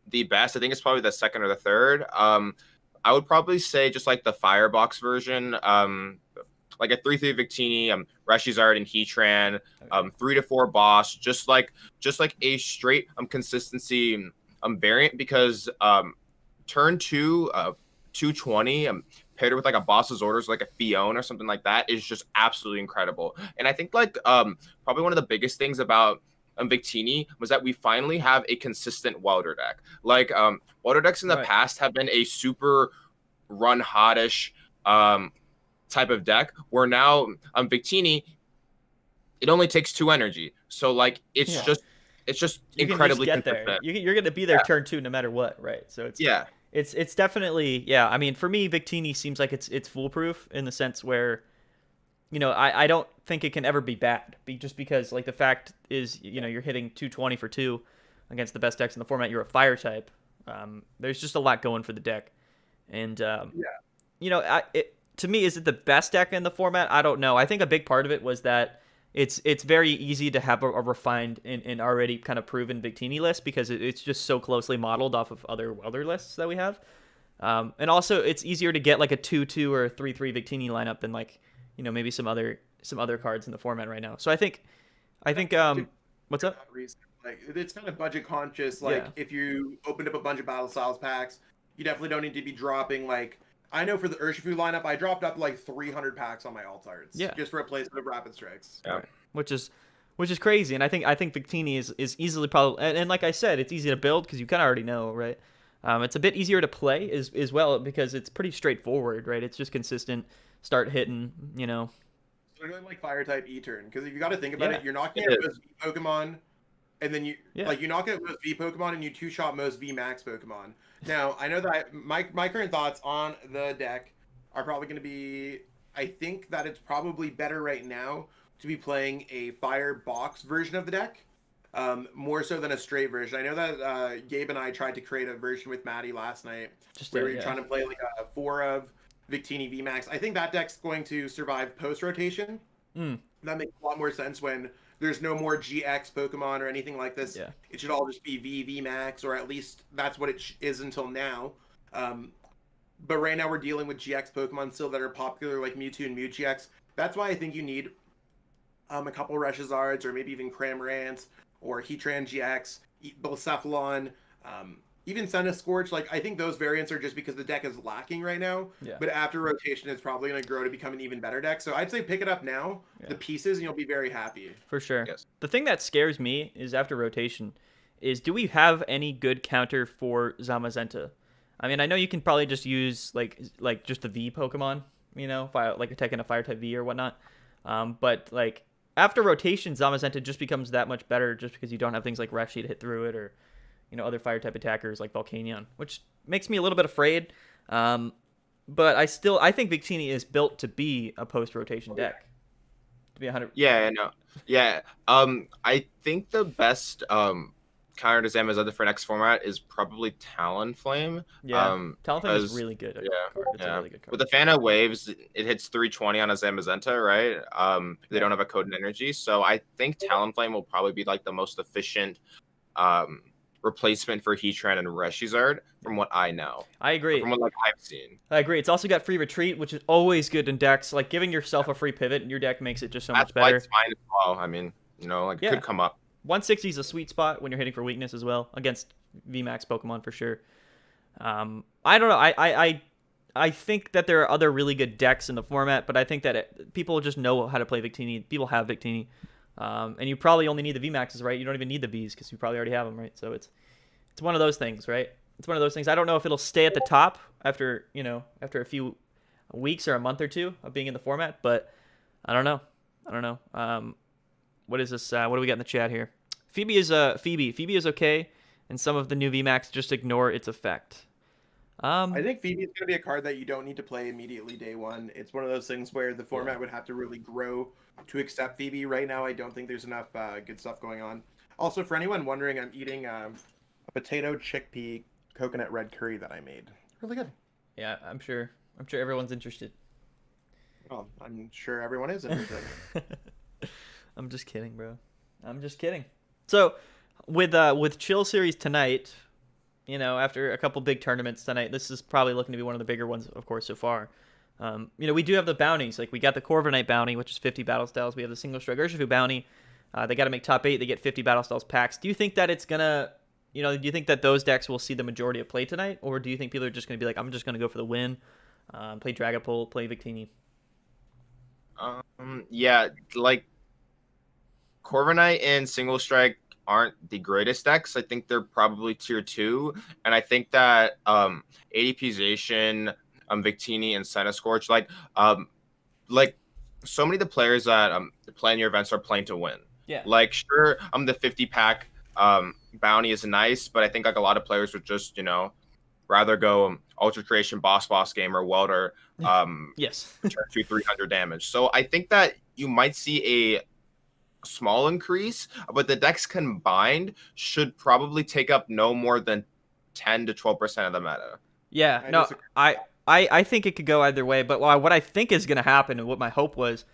the best. I think it's probably the second or the third. I would probably say just like the Firebox version, like a 3/3 Victini, Reshizard and Heatran, 3 to 4 boss, just like a straight consistency variant, because turn 2 220 paired with like a Boss's Orders, like a Fion or something like that, is just absolutely incredible. And I think like probably one of the biggest things about Victini was that we finally have a consistent Welder deck. Like Welder decks in the past have been a super run hottish type of deck, where now Victini, it only takes 2 energy. So like it's just you incredibly can just get there. You're gonna be there turn 2 no matter what, right? So it's definitely I mean, for me, Victini seems like it's foolproof in the sense where, you know, I don't think it can ever be bad. Just because, like, the fact is, you know, you're hitting 220 for 2 against the best decks in the format. You're a fire type. There's just a lot going for the deck. And, you know, to me, is it the best deck in the format? I don't know. I think a big part of it was that it's very easy to have a refined and already kind of proven Victini list, because it's just so closely modeled off of other Welder lists that we have. And also, it's easier to get like a 2/2 or a 3/3 Victini lineup than, like, you know, maybe some other cards in the format right now. So I think what's up? Like, it's kind of budget conscious. Like, if you opened up a bunch of Battle Styles packs, you definitely don't need to be dropping, like, I know for the Urshifu lineup, I dropped up like 300 packs on my alt-arts. Just for a placement of Rapid Strikes. Yeah. Which is crazy. And I think Victini is easily probably, and like I said, it's easy to build because you kind of already know, right? It's a bit easier to play as well, because it's pretty straightforward, right? It's just consistent, start hitting, you know. It's literally like fire type E-turn, because if you got to think about it, you're knocking out most V Pokemon, and then you knock out most V Pokemon and you 2-shot most V Max Pokemon. Now, I know that my current thoughts on the deck are probably going to be, I think that it's probably better right now to be playing a fire box version of the deck, more so than a straight version. I know that Gabe and I tried to create a version with Maddie last night, where we were trying to play like a 4 of Victini VMAX. I think that deck's going to survive post-rotation. That makes a lot more sense when there's no more GX Pokemon or anything like this. It should all just be VMAX, or at least that's what it is until now. But right now we're dealing with GX Pokemon still that are popular, like Mewtwo and Mewgx. That's why I think you need a couple Reshizards, or maybe even Cramorants, or Heatran GX, Blacephalon, even Senna Scorch, like I think those variants are just because the deck is lacking right now. Yeah. But after rotation, it's probably going to grow to become an even better deck. So I'd say pick it up now, the pieces, and you'll be very happy. For sure. Yes. The thing that scares me is after rotation is, do we have any good counter for Zamazenta? I mean, I know you can probably just use like just the V Pokemon, you know, like attacking a fire type V or whatnot. But like after rotation, Zamazenta just becomes that much better just because you don't have things like Reshi to hit through it, or other fire type attackers like Volcanion, which makes me a little bit afraid. But I think Victini is built to be a post rotation deck. To be 100. Yeah, no. Yeah. I think the best counter to Zamazenta for next format is probably Talonflame. Yeah, Talonflame is really good. It's a really good card. With the Fan of Waves, it hits 320 on a Zamazenta, right? They don't have a code in energy, so I think Talonflame will probably be like the most efficient replacement for Heatran and Reshizard, from what I know. I agree. From what I've seen. I agree. It's also got free retreat, which is always good in decks. Like giving yourself a free pivot in your deck makes it just so much better. That's fine as well. I mean, it could come up. 160 is a sweet spot when you're hitting for weakness as well against VMAX Pokemon for sure. I don't know. I think that there are other really good decks in the format, but I think that people just know how to play Victini. People have Victini. And you probably only need the VMAXs, right? You don't even need the Vs because you probably already have them, right? So it's one of those things, right? It's one of those things. I don't know if it'll stay at the top after a few weeks or a month or two of being in the format, but I don't know. What is this? What do we got in the chat here? Phoebe is okay, and some of the new VMAX just ignore its effect. I think Phoebe is going to be a card that you don't need to play immediately day one. It's one of those things where the format would have to really grow to accept Phoebe. Right now, I don't think there's enough good stuff going on. Also, for anyone wondering, I'm eating a potato chickpea coconut red curry that I made. Really good. Yeah, I'm sure everyone's interested. Well, I'm sure everyone is interested. I'm just kidding, bro. I'm just kidding. So, with Chill Series tonight, after a couple big tournaments tonight, this is probably looking to be one of the bigger ones, of course, so far. We do have the bounties. Like, we got the Corviknight bounty, which is 50 battle styles. We have the Single Strike Urshifu bounty. They got to make top 8. They get 50 battle styles packs. Do you think that it's going to, do you think that those decks will see the majority of play tonight? Or do you think people are just going to be like, I'm just going to go for the win, play Dragapult, play Victini? Yeah, like, Corviknight and Single Strike aren't the greatest decks. I think they're probably tier 2, and I think that ADPization, Victini, and Centiskorch, so many of the players that play in your events are playing to win. Yeah. Like, sure, the 50-pack bounty is nice, but I think like a lot of players would just rather go Ultra Creation, Boss Game, or Welder. Yes. Turn 2 300 damage. So I think that you might see a small increase, but the decks combined should probably take up no more than 10 to 12% of the meta. Yeah, I think it could go either way, but what I think is going to happen, and what my hope was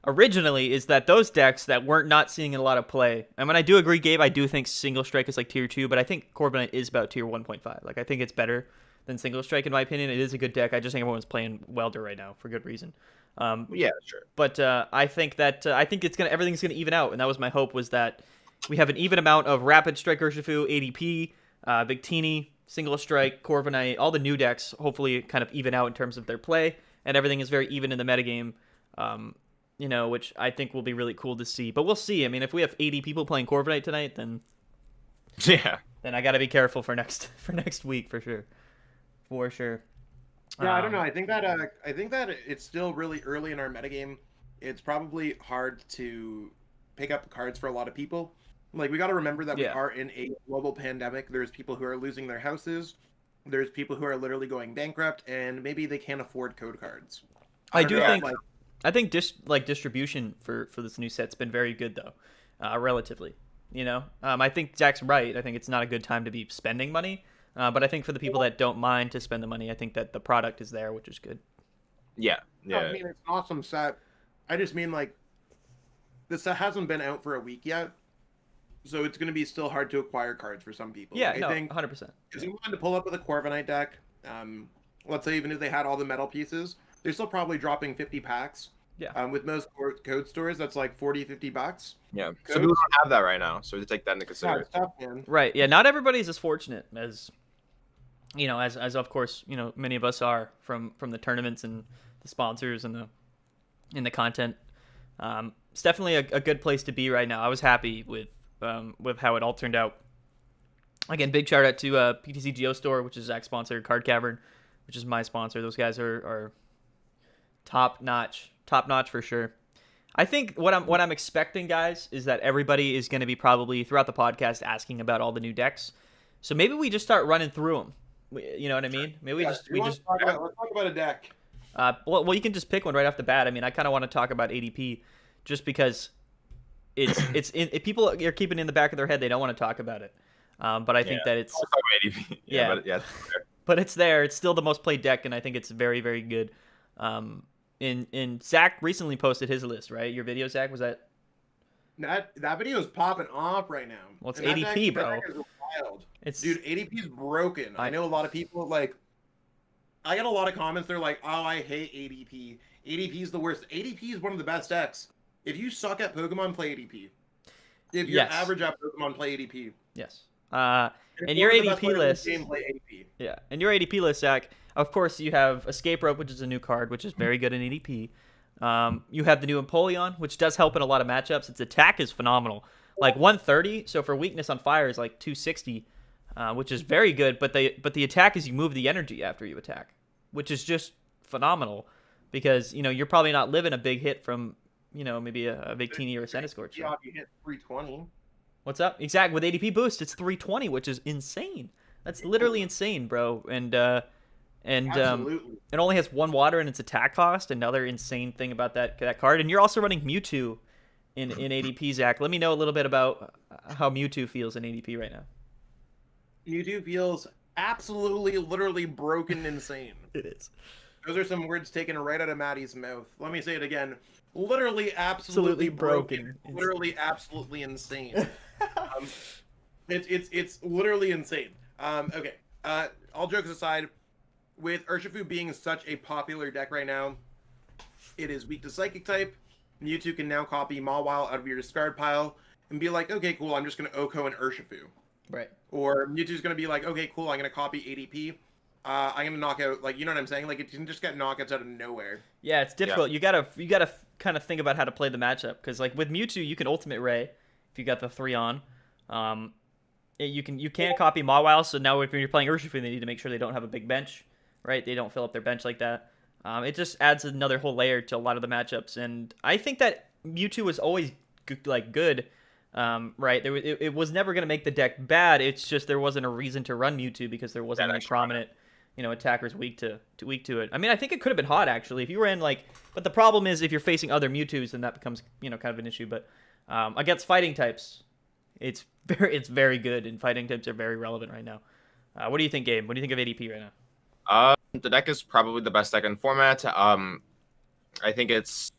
originally, is that those decks that weren't not seeing a lot of play, I mean, I do agree, Gabe, I do think Single Strike is like tier 2, but I think Corviknight is about tier 1.5. Like, I think it's better than Single Strike, in my opinion. It is a good deck. I just think everyone's playing Welder right now for good reason. Yeah, sure. But I think everything's gonna even out, and that was my hope, was that we have an even amount of Rapid Strike Urshifu, ADP, Victini, Single Strike, Corviknight, all the new decks hopefully kind of even out in terms of their play, and everything is very even in the metagame, which I think will be really cool to see. But we'll see. I mean, if we have 80 people playing Corviknight tonight, then I got to be careful for next week for sure. For sure. Yeah, I don't know. I think that it's still really early in our metagame. It's probably hard to pick up cards for a lot of people. Like, we got to remember that we are in a global pandemic. There's people who are losing their houses. There's people who are literally going bankrupt, and maybe they can't afford code cards. I think distribution for this new set's been very good though, relatively. I think Zach's right. I think it's not a good time to be spending money. But I think for the people that don't mind to spend the money, I think that the product is there, which is good. Yeah. I mean, it's an awesome set. I just mean, like, the set hasn't been out for a week yet, so it's going to be still hard to acquire cards for some people. Yeah, I think 100%. Because you wanted to pull up with a Corviknight deck, let's say even if they had all the metal pieces, they're still probably dropping 50 packs. Yeah. With most code stores, that's like $40-$50. Yeah. So people don't have that right now, so we have to take that into consideration. Yeah, it's tough, man. Right. Yeah. Not everybody's as fortunate as as of course, many of us are from the tournaments and the sponsors and the content. It's definitely a good place to be right now. I was happy with how it all turned out. Again, big shout out to PTC Geostore, which is Zach's sponsor, Card Cavern, which is my sponsor. Those guys are top notch for sure. I think what I'm expecting, guys, is that everybody is going to be probably throughout the podcast asking about all the new decks. So maybe we just start running through them. You know what I mean? Maybe let's talk about a deck. Well, you can just pick one right off the bat. I mean, I kind of want to talk about ADP, just because people are keeping it in the back of their head. They don't want to talk about it. But I think that it's ADP. but it's there. It's still the most played deck, and I think it's very, very good. And Zach recently posted his list, right? Your video, Zach, was that? That video is popping off right now. Well, it's ADP, bro. That deck is wild. Dude, ADP is broken. I know a lot of people like. I get a lot of comments. They're like, "Oh, I hate ADP. ADP is the worst." ADP is one of the best decks. If you suck at Pokemon, play ADP. If you're average at Pokemon, play ADP. Yes. And your ADP list. Yeah. And your ADP list, Zach. Of course, you have Escape Rope, which is a new card, which is very good in ADP. You have the new Empoleon, which does help in a lot of matchups. Its attack is phenomenal, like 130. So for weakness on fire is like 260, which is very good. But the attack is you move the energy after you attack, which is just phenomenal, because you're probably not living a big hit from maybe a Victini or a Centiskorch. Yeah, you hit 320. What's up? Exactly. With ADP boost, it's 320, which is insane. That's literally insane, bro. And it only has 1 water in its attack cost. Another insane thing about that card. And you're also running Mewtwo in ADP, Zach. Let me know a little bit about how Mewtwo feels in ADP right now. Mewtwo feels absolutely, literally broken insane. It is. Those are some words taken right out of Maddie's mouth. Let me say it again. Literally, absolutely broken. Literally, absolutely insane. It's literally insane. Okay. All jokes aside, with Urshifu being such a popular deck right now, it is weak to Psychic type. Mewtwo can now copy Mawile out of your discard pile and be like, okay, cool, I'm just going to Oko and Urshifu. Right. Or Mewtwo's going to be like, okay, cool, I'm going to copy ADP. I'm going to knock out, like, you know what I'm saying? Like, it can just get knockouts out of nowhere. Yeah, it's difficult. Yeah. You gotta kind of think about how to play the matchup, because, like, with Mewtwo, you can Ultimate Ray if you got the 3 on. You can't copy Mawile, so now if you're playing Urshifu, they need to make sure they don't have a big bench, right? They don't fill up their bench like that. It just adds another whole layer to a lot of the matchups, and I think that Mewtwo was always good, right? It was never going to make the deck bad. It's just there wasn't a reason to run Mewtwo because there wasn't any prominent, attackers weak to it. I mean, I think it could have been hot actually if you ran but the problem is if you're facing other Mewtwo's, then that becomes kind of an issue. But against fighting types, it's very good, and fighting types are very relevant right now. What do you think, Gabe? What do you think of ADP right now? The deck is probably the best deck in format. I think it's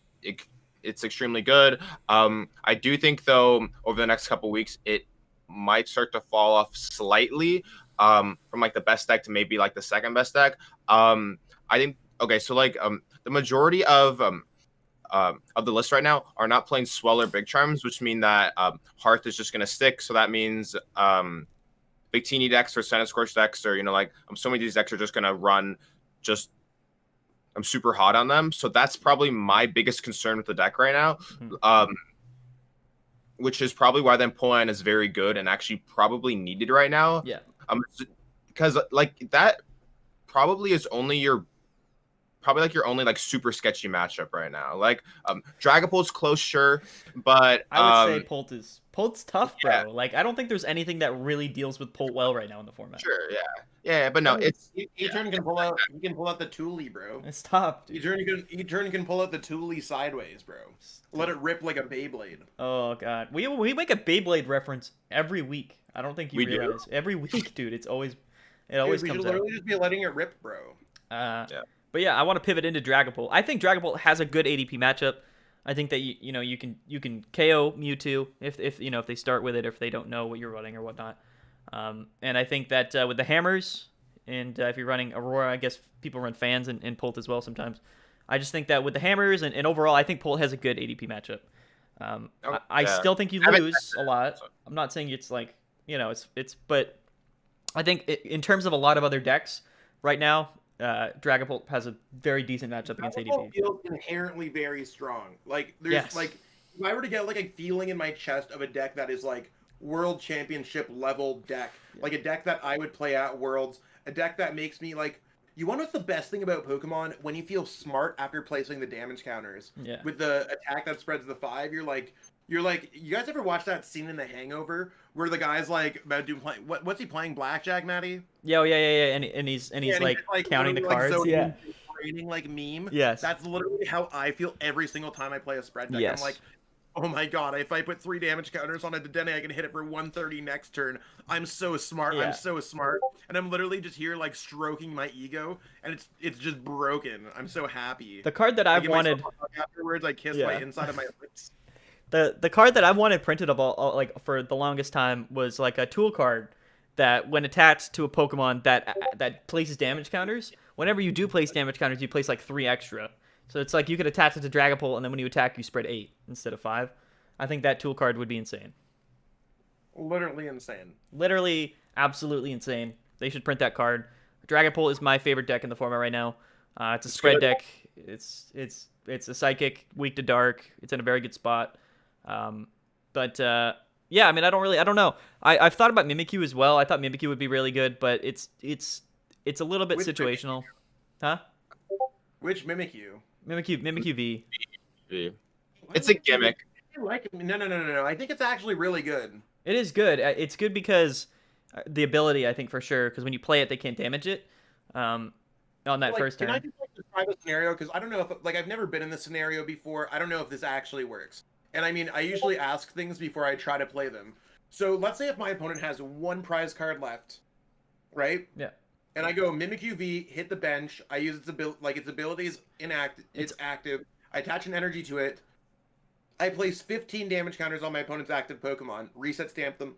extremely good. I do think though over the next couple weeks it might start to fall off slightly from like the best deck to maybe like the second best deck. I think so the majority of the list right now are not playing Swell or Big Charms, which mean that Hearth is just gonna stick. So that means Victini decks or Centiskorch decks or so many of these decks are just gonna run I'm super hot on them. So that's probably my biggest concern with the deck right now. Which is probably why the Empoleon is very good and actually probably needed right now. Yeah. Because that probably is only your only super sketchy matchup right now. Dragapult's close, sure, but I would say Polt's tough, bro. Yeah. I don't think there's anything that really deals with Polt well right now in the format. Sure, yeah, but no, Turn can pull out. He can pull out the Thule, bro. It's tough. Turn can pull out the Thule sideways, bro. Let it rip like a Beyblade. Oh god, we make a Beyblade reference every week. I don't think you realize. Every week, dude. It always comes out. We should literally just be letting it rip, bro. Yeah. But yeah, I want to pivot into Dragapult. I think Dragapult has a good ADP matchup. I think that you can KO Mewtwo if they start with it, or if they don't know what you're running or whatnot. And I think that with the hammers, and if you're running Aurora, I guess people run fans and Pult as well sometimes. I just think that with the hammers and overall, I think Pult has a good ADP matchup. I still think you lose a lot. I'm not saying it's but I think in terms of a lot of other decks right now, Dragapult has a very decent matchup against ADP. Feels inherently very strong. Like there's Yes. like if I were to get like a feeling in my chest of a deck that is like world championship level deck, like a deck that I would play at Worlds, a deck that makes me like. You want to know what's the best thing about Pokemon? When you feel smart after placing the damage counters. Yeah. With the attack that spreads the 5, you're like, you guys ever watch that scene in The Hangover where the guy's like about doing what's he playing, blackjack, Maddie? Yeah, and he's like counting the cards. So yeah. Training like meme. Yes. That's literally how I feel every single time I play a spread deck. Yes. I'm like, oh my god, if I put 3 damage counters on a Dedenne, I can hit it for 130 next turn. I'm so smart. Yeah. I'm so smart. And I'm literally just here like stroking my ego, and it's just broken. I'm so happy. The card that I've wanted afterwards, I kiss my inside of my lips. The card that I've wanted printed of all like for the longest time was like a tool card that when attached to a Pokemon that places damage counters, whenever you do place damage counters, you place like 3 extra. So it's like you could attach it to Dragapult, and then when you attack, you spread 8 instead of 5. I think that tool card would be insane. Literally insane. Literally, absolutely insane. They should print that card. Dragapult is my favorite deck in the format right now. It's a spread deck. It's a psychic, weak to dark. It's in a very good spot. Yeah, I mean, I don't know. I've thought about Mimikyu as well. I thought Mimikyu would be really good, but it's a little bit situational. Huh? Which Mimikyu? Mimikyu V. It's a gimmick. No. I think it's actually really good. It is good. It's good because the ability, I think, for sure, because when you play it, they can't damage it on that first turn. Can I just describe a scenario? Because I don't know if, I've never been in this scenario before. I don't know if this actually works. And I mean, I usually ask things before I try to play them. So let's say if my opponent has 1 prize card left, right? Yeah. And I go Mimikyu V, hit the bench. I use its ability is inactive. It's active. I attach an energy to it. I place 15 damage counters on my opponent's active Pokemon. Reset stamp them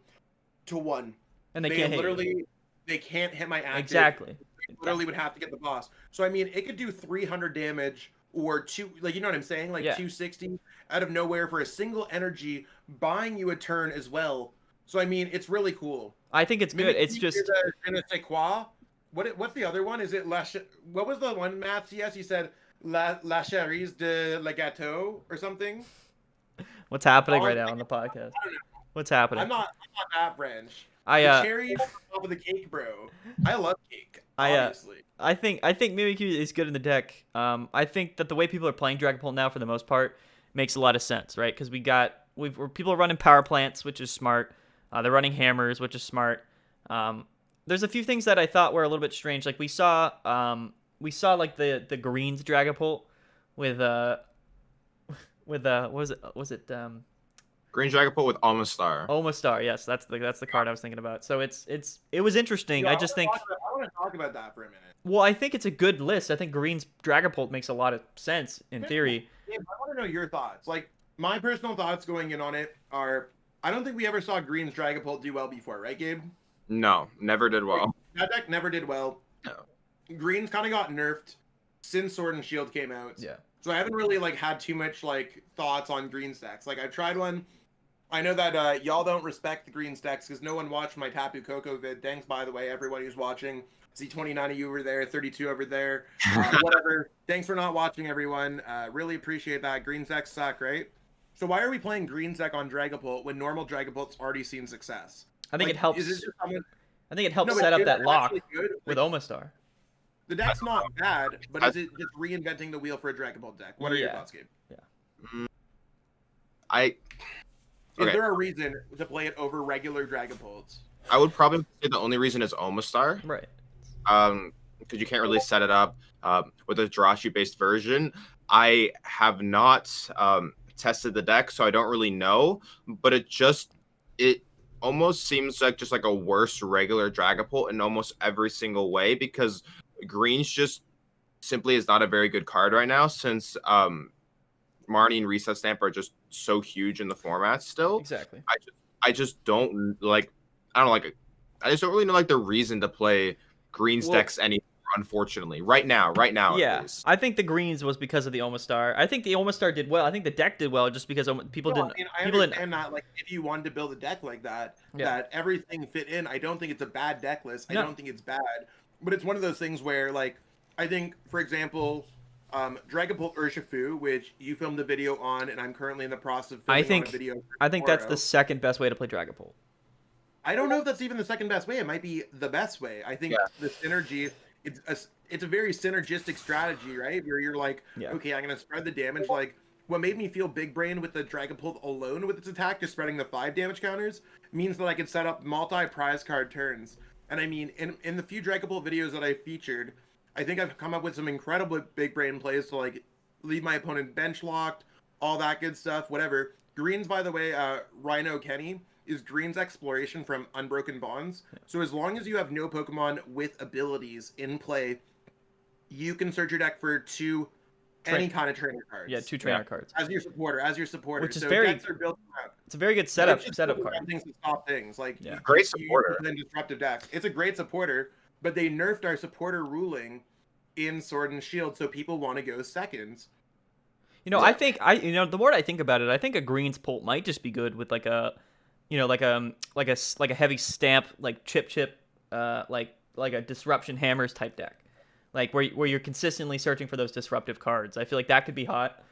to 1. And they can't literally, hit you. They can't hit my active. Exactly. They literally would have to get the boss. So I mean, it could do 300 damage or 2, like, you know what I'm saying? Like 260 out of nowhere for a single energy, buying you a turn as well. So I mean, it's really cool. I think it's good. It's just je ne sais quoi. What's the other one? Is it what was the one, Matt? Yes, you said La Cherise de la Gâteau or something. What's happening right now on the podcast? I don't know. What's happening? I'm not that French. The cherry on top of the cake, bro. I love cake. Obviously. I think Mimikyu is good in the deck. I think that the way people are playing Dragapult now, for the most part, makes a lot of sense, right? Because people are running power plants, which is smart. They're running hammers, which is smart. There's a few things that I thought were a little bit strange. Like we saw like the greens Dragapult with what was it Green Dragapult with Omastar. Omastar, yes, that's the card I was thinking about. So it was interesting. Yo, I just think I want to talk about that for a minute. Well, I think it's a good list. I think Green's Dragapult makes a lot of sense in theory. I want to know your thoughts. Like, my personal thoughts going in on it are, I don't think we ever saw Green's Dragapult do well before, right, Gabe? No, never did well. That deck never did well. No. Green's kind of got nerfed since Sword and Shield came out. Yeah. So I haven't really had too much thoughts on green stacks. I've tried one. I know that y'all don't respect the green stacks because no one watched my Tapu Koko vid. Thanks, by the way, everybody who's watching. See 29 of you over there, 32 over there. Whatever. Thanks for not watching, everyone. Really appreciate that. Green stacks suck, right? So why are we playing green stack on Dragapult when normal Dragapult's already seen success? I think it helps. I think it helps set up that lock with Omastar. The deck's not bad, but is it just reinventing the wheel for a Dragapult deck? What are your thoughts, Gabe? Yeah. Is there a reason to play it over regular Dragapults? I would probably say the only reason is Omastar. Right. Because you can't really set it up with a Jirachi-based version. I have not tested the deck, so I don't really know. But it almost seems like just like a worse regular Dragapult in almost every single way because Green's just simply is not a very good card right now since Marnie and Reset Stamp are just so huge in the format still. Exactly. I just don't like. I just don't really know the reason to play Green's decks anymore unfortunately. Right now, Yeah, at least. I think the greens was because of the Omastar. I think the Omastar did well. I think the deck did well just because people didn't. I mean, I people understand didn't. that. Like, if you wanted to build a deck like that, Yeah. that everything fit in, I don't think it's a bad deck list. I No. don't think it's bad, but it's one of those things where, like, I think, for example, Dragapult Urshifu, which you filmed a video on, and I'm currently in the process of filming on a video. I think that's the second best way to play Dragapult. I don't know if that's even the second best way. It might be the best way. I think the synergy, it's a very synergistic strategy, right? Where you're like, okay, I'm gonna spread the damage. Like, what made me feel big brain with the Dragapult alone with its attack, just spreading the 5 damage counters, means that I could set up multi-prize card turns. And I mean, in the few Dragapult videos that I featured, I think I've come up with some incredible big brain plays to like leave my opponent bench locked, all that good stuff, whatever. Greens, by the way, Rhino Kenny is Green's exploration from Unbroken Bonds. So as long as you have no Pokemon with abilities in play, you can search your deck for 2 any kind of trainer cards. Yeah, 2 trainer cards. As your supporter. Which is so very decks are built around. It's a very good setup card. Things to stop things. Like great supporter. Then disruptive decks. It's a great supporter, but they nerfed our supporter ruling in Sword and Shield, so people want to go seconds. You know, I think the more I think about it, I think a Greens Pult might just be good with like a like a heavy stamp, like chip, like a disruption hammers type deck, like where you're consistently searching for those disruptive cards. I feel like that could be hot.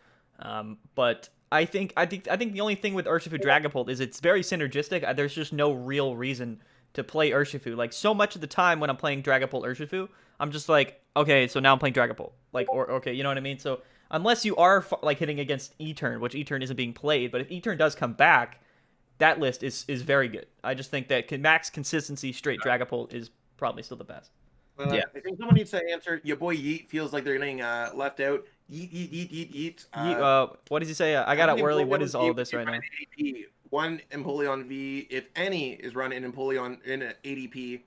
But I think the only thing with Urshifu Dragapult is it's very synergistic. There's just no real reason to play Urshifu. Like, so much of the time when I'm playing Dragapult Urshifu, I'm just like, okay, so now I'm playing Dragapult. Like, or okay, you know what I mean? So unless you are like hitting against E-Turn, which E-Turn isn't being played, but if E-Turn does come back, that list is very good. I just think that max consistency straight Dragapult is probably still the best. I think someone needs to answer. Your boy Yeet feels like they're getting left out. Yeet. What does he say? I got it early. What is all this right now? One Empoleon V, if any, is run in Empoleon in an ADP.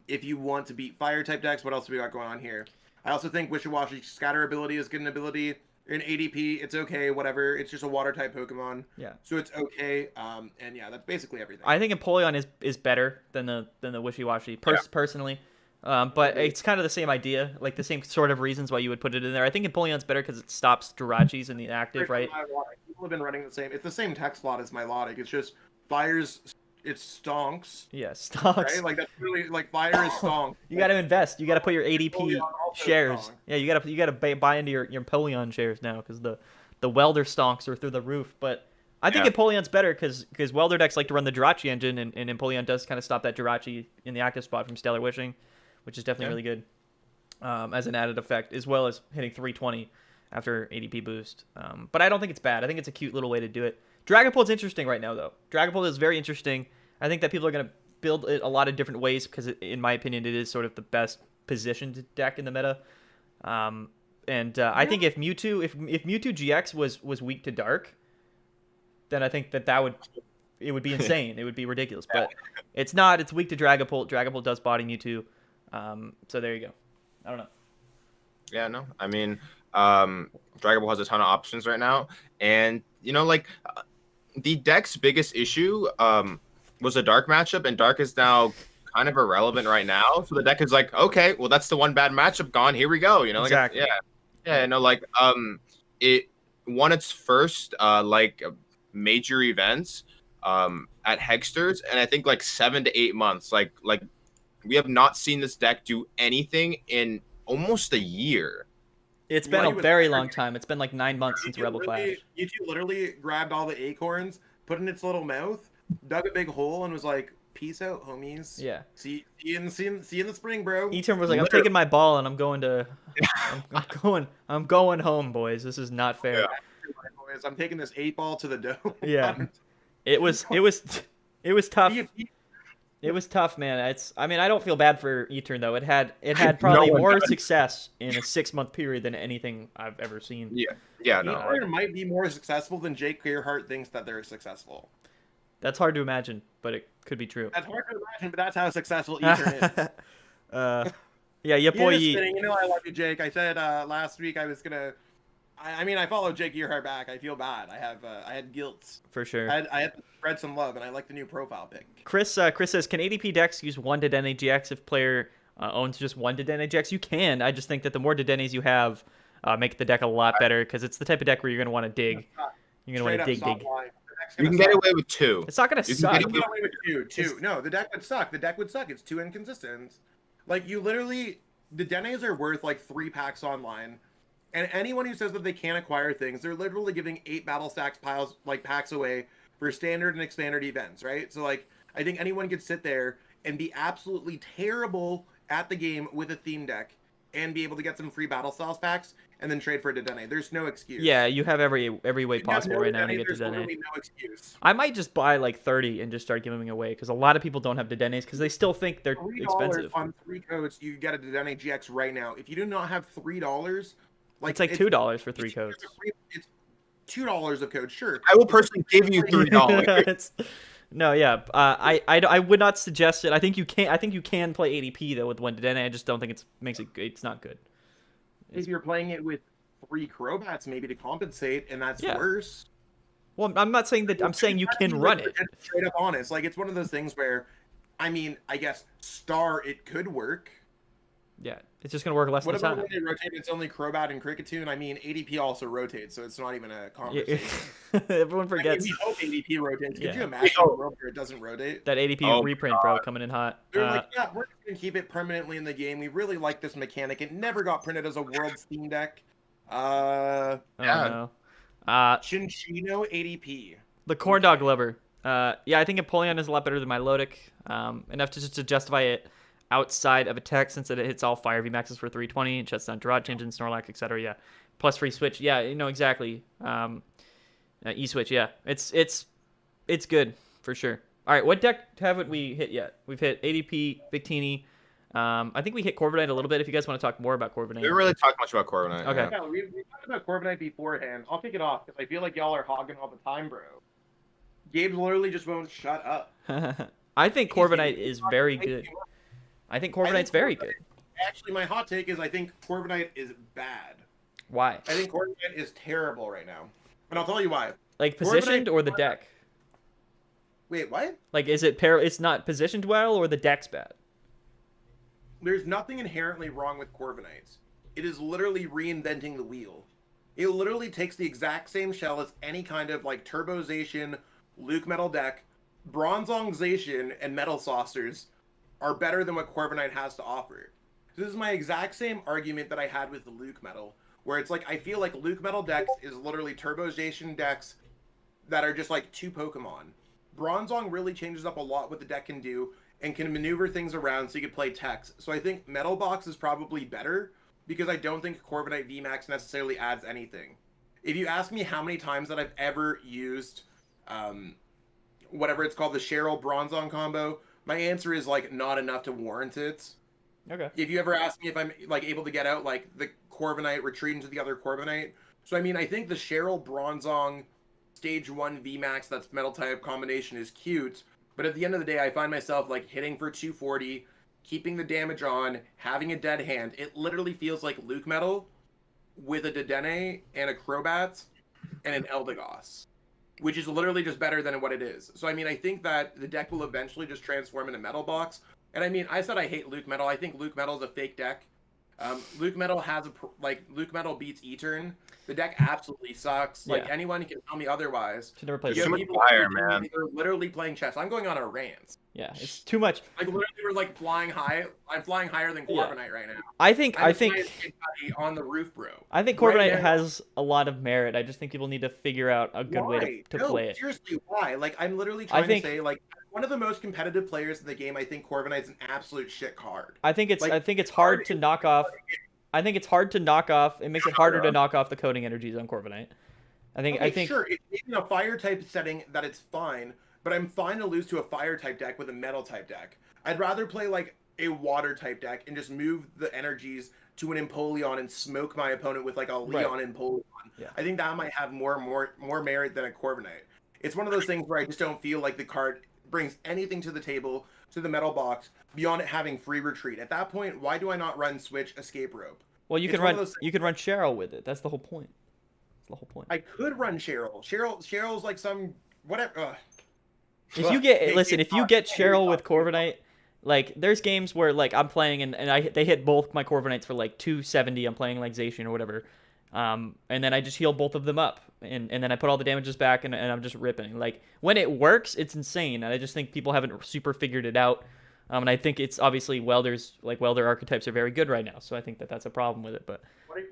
If you want to beat fire type decks, what else do we got going on here? I also think Wishy-Washy Scatter ability is good an ability. In ADP, it's okay, whatever. It's just a water type Pokemon. Yeah. So it's okay. And yeah, that's basically everything. I think Empoleon is better than the Wishy-Washy personally. But it's kind of the same idea, like the same sort of reasons why you would put it in there. I think Empoleon's better because it stops Jirachis in the active, right? People have been running the same. It's the same text slot as Milotic. It's just fire's. It stonks. Yeah, stonks. Right? Like that's really like fire is stonks. You got to invest. You got to put your ADP shares. Stonks. Yeah, you got to buy into your Empoleon shares now because the welder stonks are through the roof. But I think Empoleon's better because welder decks like to run the Jirachi engine, and Empoleon does kind of stop that Jirachi in the active spot from Stellar Wishing, which is definitely really good as an added effect, as well as hitting 320 after ADP boost. But I don't think it's bad. I think it's a cute little way to do it. Dragapult's interesting right now, though. Dragapult is very interesting. I think that people are going to build it a lot of different ways because, in my opinion, it is sort of the best positioned deck in the meta. I think if Mewtwo GX was weak to Dark, then I think it would be insane. It would be ridiculous. But it's not. It's weak to Dragapult. Dragapult does body Mewtwo. So there you go. I don't know. Yeah, no. I mean, Dragapult has a ton of options right now, and the deck's biggest issue was a Dark matchup, and Dark is now kind of irrelevant right now. So the deck is like, okay, well, that's the one bad matchup gone. Here we go. Exactly. It won its first major events at Hexters, and I think 7 to 8 months. Like we have not seen this deck do anything in almost a year. It's been a very long time. It's been 9 months since Rebel Clash. You two literally grabbed all the acorns, put in its little mouth, dug a big hole, and was like, "Peace out, homies. Yeah. See you in the spring, bro." E-Turn was like, "I'm taking my ball and I'm going to, I'm going home, boys. This is not fair." Yeah. I'm taking this 8-ball to the dome. Yeah. It was tough. It was tough, man. I don't feel bad for E-Turn though. It had probably more success in a 6-month period than anything I've ever seen. Yeah. No. E-Turn might be more successful than Jake Clearheart thinks that they're successful. That's hard to imagine, but it could be true. That's hard to imagine, but that's how successful E-Turn is. Yeah, your boy. I love you, Jake. I said last week I was gonna. I followed Jake Earhart back. I feel bad. I had guilt. For sure. I had to spread some love, and I like the new profile pic. Chris says, can ADP decks use 1 to NAGX if player owns just one Dedenne GX, you can. I just think that the more Dedennes you have, make the deck a lot better because it's the type of deck where you're going to want to dig. You're going to want to dig. You can get away with 2. It's not going to suck. You can get away with 2. No, the deck would suck. The deck would suck. It's too inconsistent. Like, you literally... The Dedennes are worth, like, 3 packs online. And anyone who says that they can't acquire things, they're literally giving 8 battle stacks packs away for standard and expanded events, right? So, like, I think anyone could sit there and be absolutely terrible at the game with a theme deck and be able to get some free battle styles packs and then trade for a Dedenne. There's no excuse. Yeah, you have every way possible right now to get Dedenne. There's literally no excuse. I might just buy like 30 and just start giving them away because a lot of people don't have Dedennes because they still think they're expensive. On 3 codes, you get a Dedenne GX right now. If you do not have $3, like it's like $2 for 3 codes. It's $2 of code, sure. I will personally give you $3. No, yeah, I would not suggest it. I think you can play ADP though with one Dedenne. I just don't think it's not good. If you're playing it with 3 Crobats, maybe to compensate, and that's worse. Well, I'm not saying that. I'm saying you can run it. Straight up honest, like it's one of those things where, I mean, I guess it could work. Yeah, it's just gonna work less. What about when they rotate? It's only Crobat and Cricketune. I mean, ADP also rotates, so it's not even a conversation. Everyone forgets. I mean, we hope ADP rotates. Could you imagine a world where it doesn't rotate? That ADP reprint, bro, coming in hot. They're like, yeah, we're gonna keep it permanently in the game. We really like this mechanic. It never got printed as a World Steam deck. No. Chinchino ADP. The corn dog lover. Yeah, I think Empoleon is a lot better than my Lodic. Enough to justify it outside of a tech since it hits all fire VMAXs for 320 and shuts down Jirachi, Engine, Snorlax, etc. Yeah, plus free switch. Yeah, you know exactly. E-switch. Yeah, it's good for sure. All right, what deck haven't we hit yet? We've hit ADP, Victini. I think we hit Corviknight a little bit. If you guys want to talk more about Corviknight, we didn't really talk much about Corviknight. Okay, yeah, we talked about Corviknight beforehand. I'll kick it off because I feel like y'all are hogging all the time, bro. Gabe literally just won't shut up. I think Corviknight is very good. I think Corviknight's very good. Actually, my hot take is I think Corviknight is bad. Why? I think Corviknight is terrible right now. And I'll tell you why. Like positioned or the deck? Wait, what? Like, is it it's not positioned well or the deck's bad? There's nothing inherently wrong with Corviknight. It is literally reinventing the wheel. It literally takes the exact same shell as any kind of like Turbozation, Luke Metal deck, Bronzongzation, and Metal Saucers are better than what Corviknight has to offer. This is my exact same argument that I had with the Luke Metal, where it's like I feel like Luke Metal decks is literally Turbozation decks that are just like 2 Pokemon. Bronzong really changes up a lot what the deck can do and can maneuver things around so you can play techs. So I think Metal Box is probably better because I don't think Corviknight VMAX necessarily adds anything. If you ask me how many times that I've ever used whatever it's called, the Cheryl Bronzong combo, my answer is like not enough to warrant it. Okay. If you ever ask me if I'm like able to get out like the Corviknight retreat into the other Corviknight, so I mean I think the Cheryl Bronzong stage 1 VMAX that's metal type combination is cute, but at the end of the day I find myself like hitting for 240, keeping the damage on, having a dead hand. It literally feels like Luke Metal with a Dedenne and a Crobat and an Eldegoss, which is literally just better than what it is. So, I mean, I think that the deck will eventually just transform into Metal Box. And, I mean, I said I hate Luke Metal. I think Luke Metal is a fake deck. Luke Metal has Luke Metal beats E-Turn. The deck absolutely sucks. Like, anyone can tell me otherwise. Should never play so much fire, man. They're literally playing chess. I'm going on a rant. Yeah, it's too much. Like, literally, we're, like, flying high. I'm flying higher than Corviknight right now. I think on the roof, bro. I think Corviknight has a lot of merit. I just think people need to figure out a good way to play it. Seriously, why? Like, I'm literally trying to say, like, one of the most competitive players in the game, I think Corviknight's an absolute shit card. I think it's hard to knock off. I think it's hard to knock off. It makes it harder to knock off the coding energies on Corviknight. I think sure, it's in a fire type setting that it's fine, but I'm fine to lose to a fire type deck with a metal type deck. I'd rather play like a water type deck and just move the energies to an Empoleon and smoke my opponent with like a Leon Empoleon. Yeah. I think that might have more merit than a Corviknight. It's one of those things where I just don't feel like the card brings anything to the table, to the Metal Box, beyond it having free retreat. At that point, why do I not run Switch Escape Rope? Well, you can run Cheryl with it. That's the whole point. That's the whole point. I could run Cheryl. Cheryl's like some whatever. If you get Cheryl with Corviknight, Like, there's games where, like, I'm playing and they hit both my Corviknights for, like, 270. I'm playing, like, Zacian or whatever. And then I just heal both of them up. And then I put all the damages back and I'm just ripping. Like, when it works, it's insane. And I just think people haven't super figured it out. And I think it's obviously Welder archetypes are very good right now. So I think that's a problem with it. But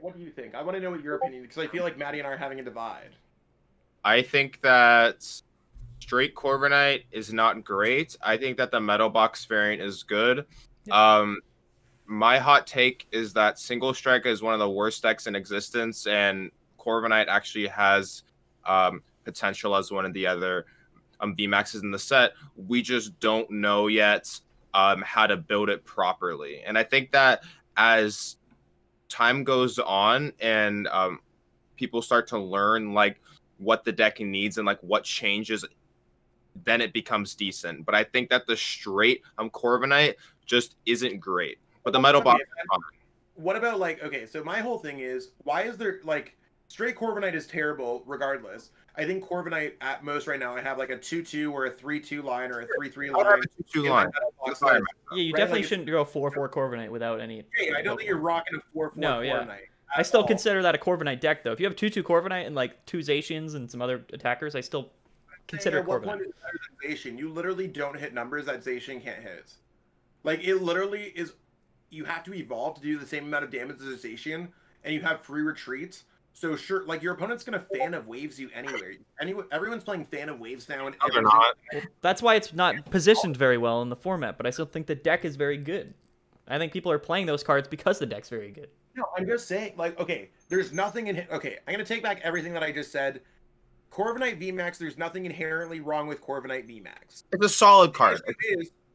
what do you think? I want to know what your opinion is, because I feel like Maddie and I are having a divide. I think that straight Corviknight is not great. I think that the Metal Box variant is good. Yeah. My hot take is that Single Strike is one of the worst decks in existence, and Corviknight actually has potential as one of the other VMAXs in the set. We just don't know yet how to build it properly. And I think that as time goes on and people start to learn like what the deck needs and like what changes, then it becomes decent. But I think that the straight Corviknight just isn't great. But the Metal Box. What about like, okay, so my whole thing is, why is there like straight Corviknight is terrible regardless. I think Corviknight at most right now I have like a 2-2 or a 3-2 line or a 3-3 line. 2-2 line. Yeah, you definitely shouldn't go 4-4 Corviknight without any. Yeah, I don't think you're rocking a 4-4 Corviknight. I still consider that a Corviknight deck though. If you have 2-2 Corviknight and like 2 Zacians and some other attackers, I still consider Corviknight. What point is better than Zacian? You literally don't hit numbers that Zacian can't hit. Like, it literally is. You have to evolve to do the same amount of damage as a Zacian, and you have free retreats. So sure, like your opponent's gonna Fan of Waves you anywhere. Everyone's playing Fan of Waves now, and they're not. Well, that's why it's not positioned very well in the format. But I still think the deck is very good. I think people are playing those cards because the deck's very good. No, I'm just saying, like, okay, there's nothing in. Okay, I'm gonna take back everything that I just said. Corviknight VMAX, there's nothing inherently wrong with Corviknight VMAX. It's a solid card.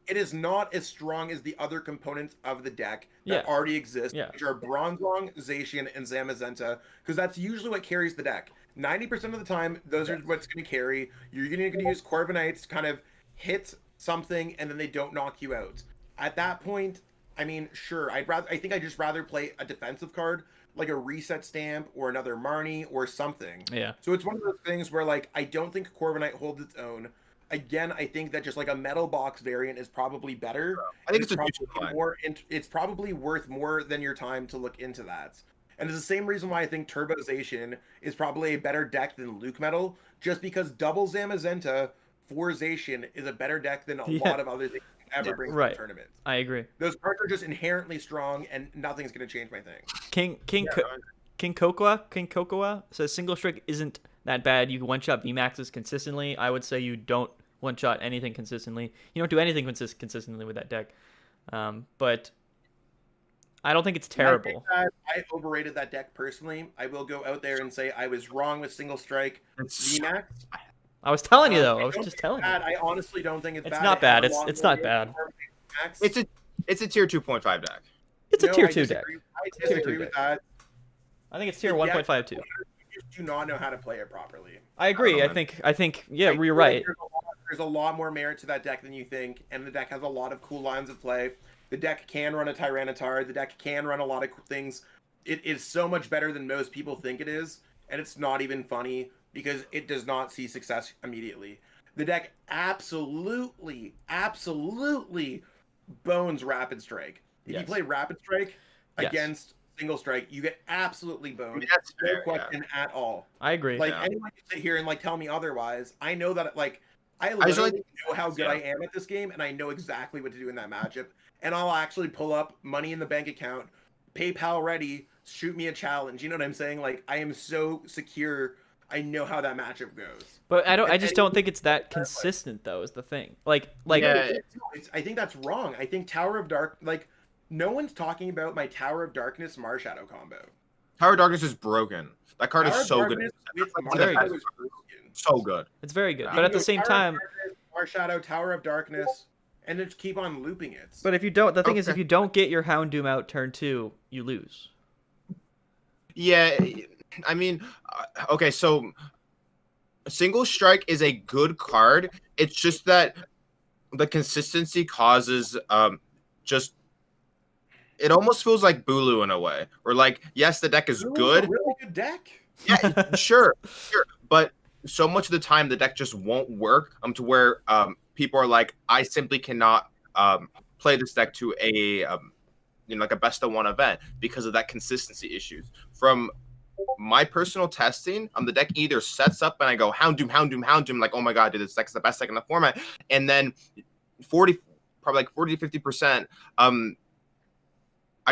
It is not as strong as the other components of the deck that already exist, which are Bronzong, Zacian, and Zamazenta, because that's usually what carries the deck. 90% of the time, those are what's going to carry. You're going to use Corviknights to kind of hit something, and then they don't knock you out. At that point, I mean, sure, I think I'd just rather play a defensive card, like a Reset Stamp or another Marnie or something. Yeah. So it's one of those things where, like, I don't think Corviknight holds its own. Again, I think that just like a Metal Box variant is probably better. I think it's probably more. It's probably worth more than your time to look into that. And it's the same reason why I think Turbozation is probably a better deck than Luke Metal, just because double Zamazenta for Zacian is a better deck than a lot of other things ever bring to the tournament. I agree. Those cards are just inherently strong, and nothing's going to change my thing. King Cocoa says Single Strike isn't that bad. You can one-shot VMAXs consistently. I would say you don't one-shot anything consistently. You don't do anything consistently with that deck. But I don't think it's terrible. I overrated that deck personally. I will go out there and say I was wrong with Single Strike VMAX. I was telling you though. I was just telling you. I honestly don't think it's bad. It's not bad. It's not bad. It's a tier 2.5 deck. It's a tier 2 deck. I disagree with that. I think it's tier 1.5 too. You just do not know how to play it properly. I agree. I think yeah, you're right. There's a lot more merit to that deck than you think, and the deck has a lot of cool lines of play. The deck can run a Tyranitar. The deck can run a lot of things. It is so much better than most people think it is, and it's not even funny because it does not see success immediately. The deck absolutely bones Rapid Strike. If you play Rapid Strike against Single Strike, you get absolutely boned. I mean, that's fair, no question at all. I agree. Like anyone can sit here and like tell me otherwise. I know that like I literally know how good I am at this game, and I know exactly what to do in that matchup. And I'll actually pull up money in the bank account, PayPal ready, shoot me a challenge. You know what I'm saying? Like I am so secure. I know how that matchup goes. But I just don't think it's that consistent though. Is the thing. Like I think that's wrong. I think Tower of Dark no one's talking about my Tower of Darkness Marshadow combo. Tower of Darkness is broken. That card is so good. So good. It's very good. But at the same time, Marshadow, Tower of Darkness, and just keep on looping it. But if you don't, the thing is, if you don't get your Houndoom out turn 2, you lose. Yeah, I mean, okay, so Single Strike is a good card. It's just that the consistency causes just. It almost feels like Bulu in a way, or like, yes, the deck is good. A really good deck. Yeah, sure, but so much of the time the deck just won't work. To where people are like, I simply cannot play this deck to a like a best of one event because of that consistency issues. From my personal testing, the deck either sets up and I go Houndoom, like, oh my god, dude, this deck's the best deck in the format, and then 40 to 50%, I'm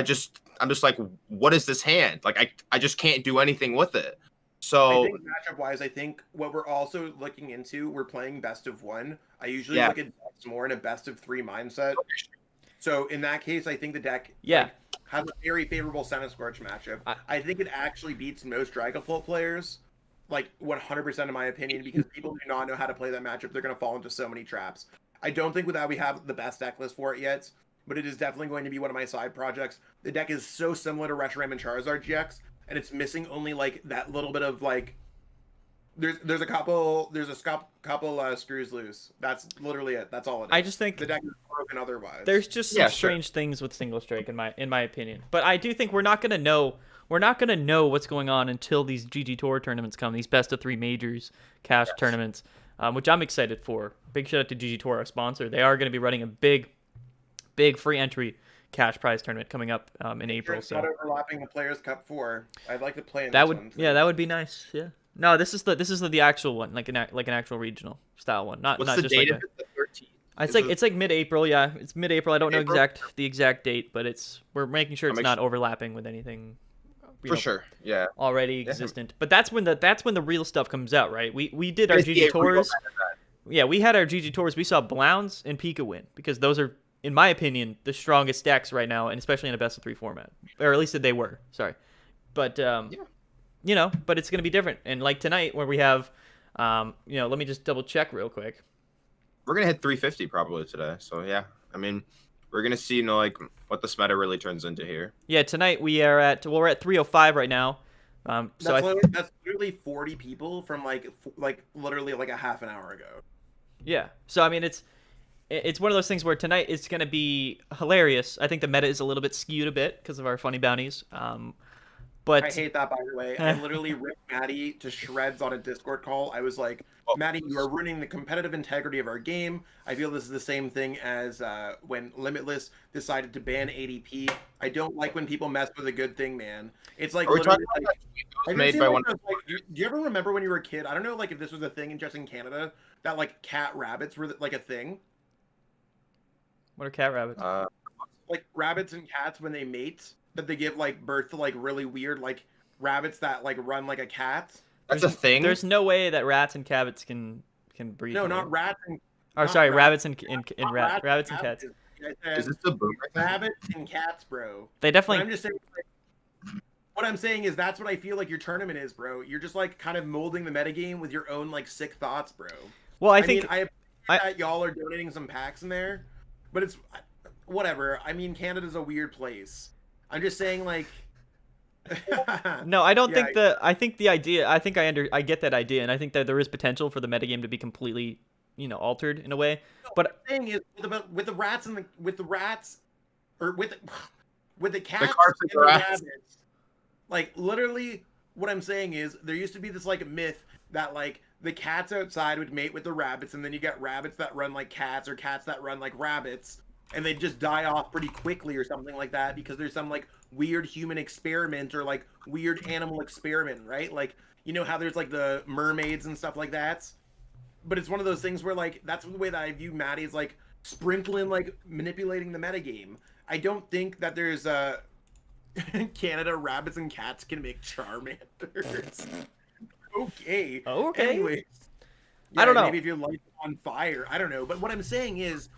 just like, what is this hand? Like I just can't do anything with it. So I think matchup wise, I think what we're also looking into, we're playing best of one. I usually look at decks more in a best of three mindset. So in that case, I think the deck has a very favorable Senna Scorch matchup. I think it actually beats most Dragonfloat players, like 100% in my opinion, because people do not know how to play that matchup. They're going to fall into so many traps. I don't think we have the best deck list for it yet, but it is definitely going to be one of my side projects. The deck is so similar to Reshiram and Charizard GX, and it's missing only like that little bit of like there's a couple screws loose. That's literally it. That's all it is. I just think the deck is broken otherwise. There's just some strange things with single strike in my opinion. But I do think we're not gonna know what's going on until these GG Tour tournaments come, these best of 3 majors cash tournaments, which I'm excited for. Big shout out to GG Tour, our sponsor. They are gonna be running a big free entry cash prize tournament coming up in April. It's not overlapping the Players Cup 4. I'd like to play in that. That would be nice. Yeah. No, this is the actual one, like an actual regional style one. What's not the just date like of it? The 13th. It's like mid-April. Yeah, it's mid-April. I don't know the exact date, but we're making sure it's not overlapping with anything. For sure. Yeah. Already existent. But that's when the real stuff comes out, right? We did our GG tours. Yeah, we had our GG tours. We saw Blounds and Pika win because those are, in my opinion, the strongest decks right now, and especially in a best of 3 format, or at least they were. Sorry, but but it's gonna be different. And like tonight, where we have, let me just double check real quick. We're gonna hit 350 probably today. So yeah, I mean, we're gonna see like what the meta really turns into here. Yeah, tonight we're at 305 right now. That's literally 40 people from like literally like a half an hour ago. Yeah, so I mean it's one of those things where tonight it's going to be hilarious. I think the meta is a little bit skewed a bit because of our funny bounties. But I hate that, by the way. I literally ripped Maddie to shreds on a Discord call. I was like, Maddie, you are ruining the competitive integrity of our game. I feel this is the same thing as when Limitless decided to ban ADP. I don't like when people mess with a good thing, man. It's like, literally, made by one. Do you ever remember when you were a kid? I don't know, like if this was a thing just in Canada, that like cat rabbits were like a thing. What are cat rabbits? Like rabbits and cats when they mate, that they give like birth to like really weird like rabbits that like run like a cat. That's a thing. There's no way that rats and rabbits can breed. No, not rats and. Rabbits and rabbits and cats. Is this the boomer? Rabbits and cats, bro. They definitely. I'm just saying. What I'm saying is that's what I feel like your tournament is, bro. You're just like kind of molding the metagame with your own like sick thoughts, bro. Well, I think that y'all are donating some packs in there, but it's whatever. I mean, Canada's a weird place. I'm just saying, like. No, I don't think I think the idea. I think I get that idea, and I think that there is potential for the metagame to be completely, altered in a way. No, but what I'm saying is with the rats and with the cats, and the rabbits. Like literally, what I'm saying is there used to be this like myth that like the cats outside would mate with the rabbits, and then you get rabbits that run like cats or cats that run like rabbits, and they just die off pretty quickly or something like that because there's some like weird human experiment or like weird animal experiment, right? Like how there's like the mermaids and stuff like that. But it's one of those things where like that's the way that I view Maddie is like sprinkling like manipulating the metagame. I don't think that there's Canada rabbits and cats can make Charmanders. Okay. Anyways. Yeah, I don't know. Maybe if you light them on fire. I don't know. But what I'm saying is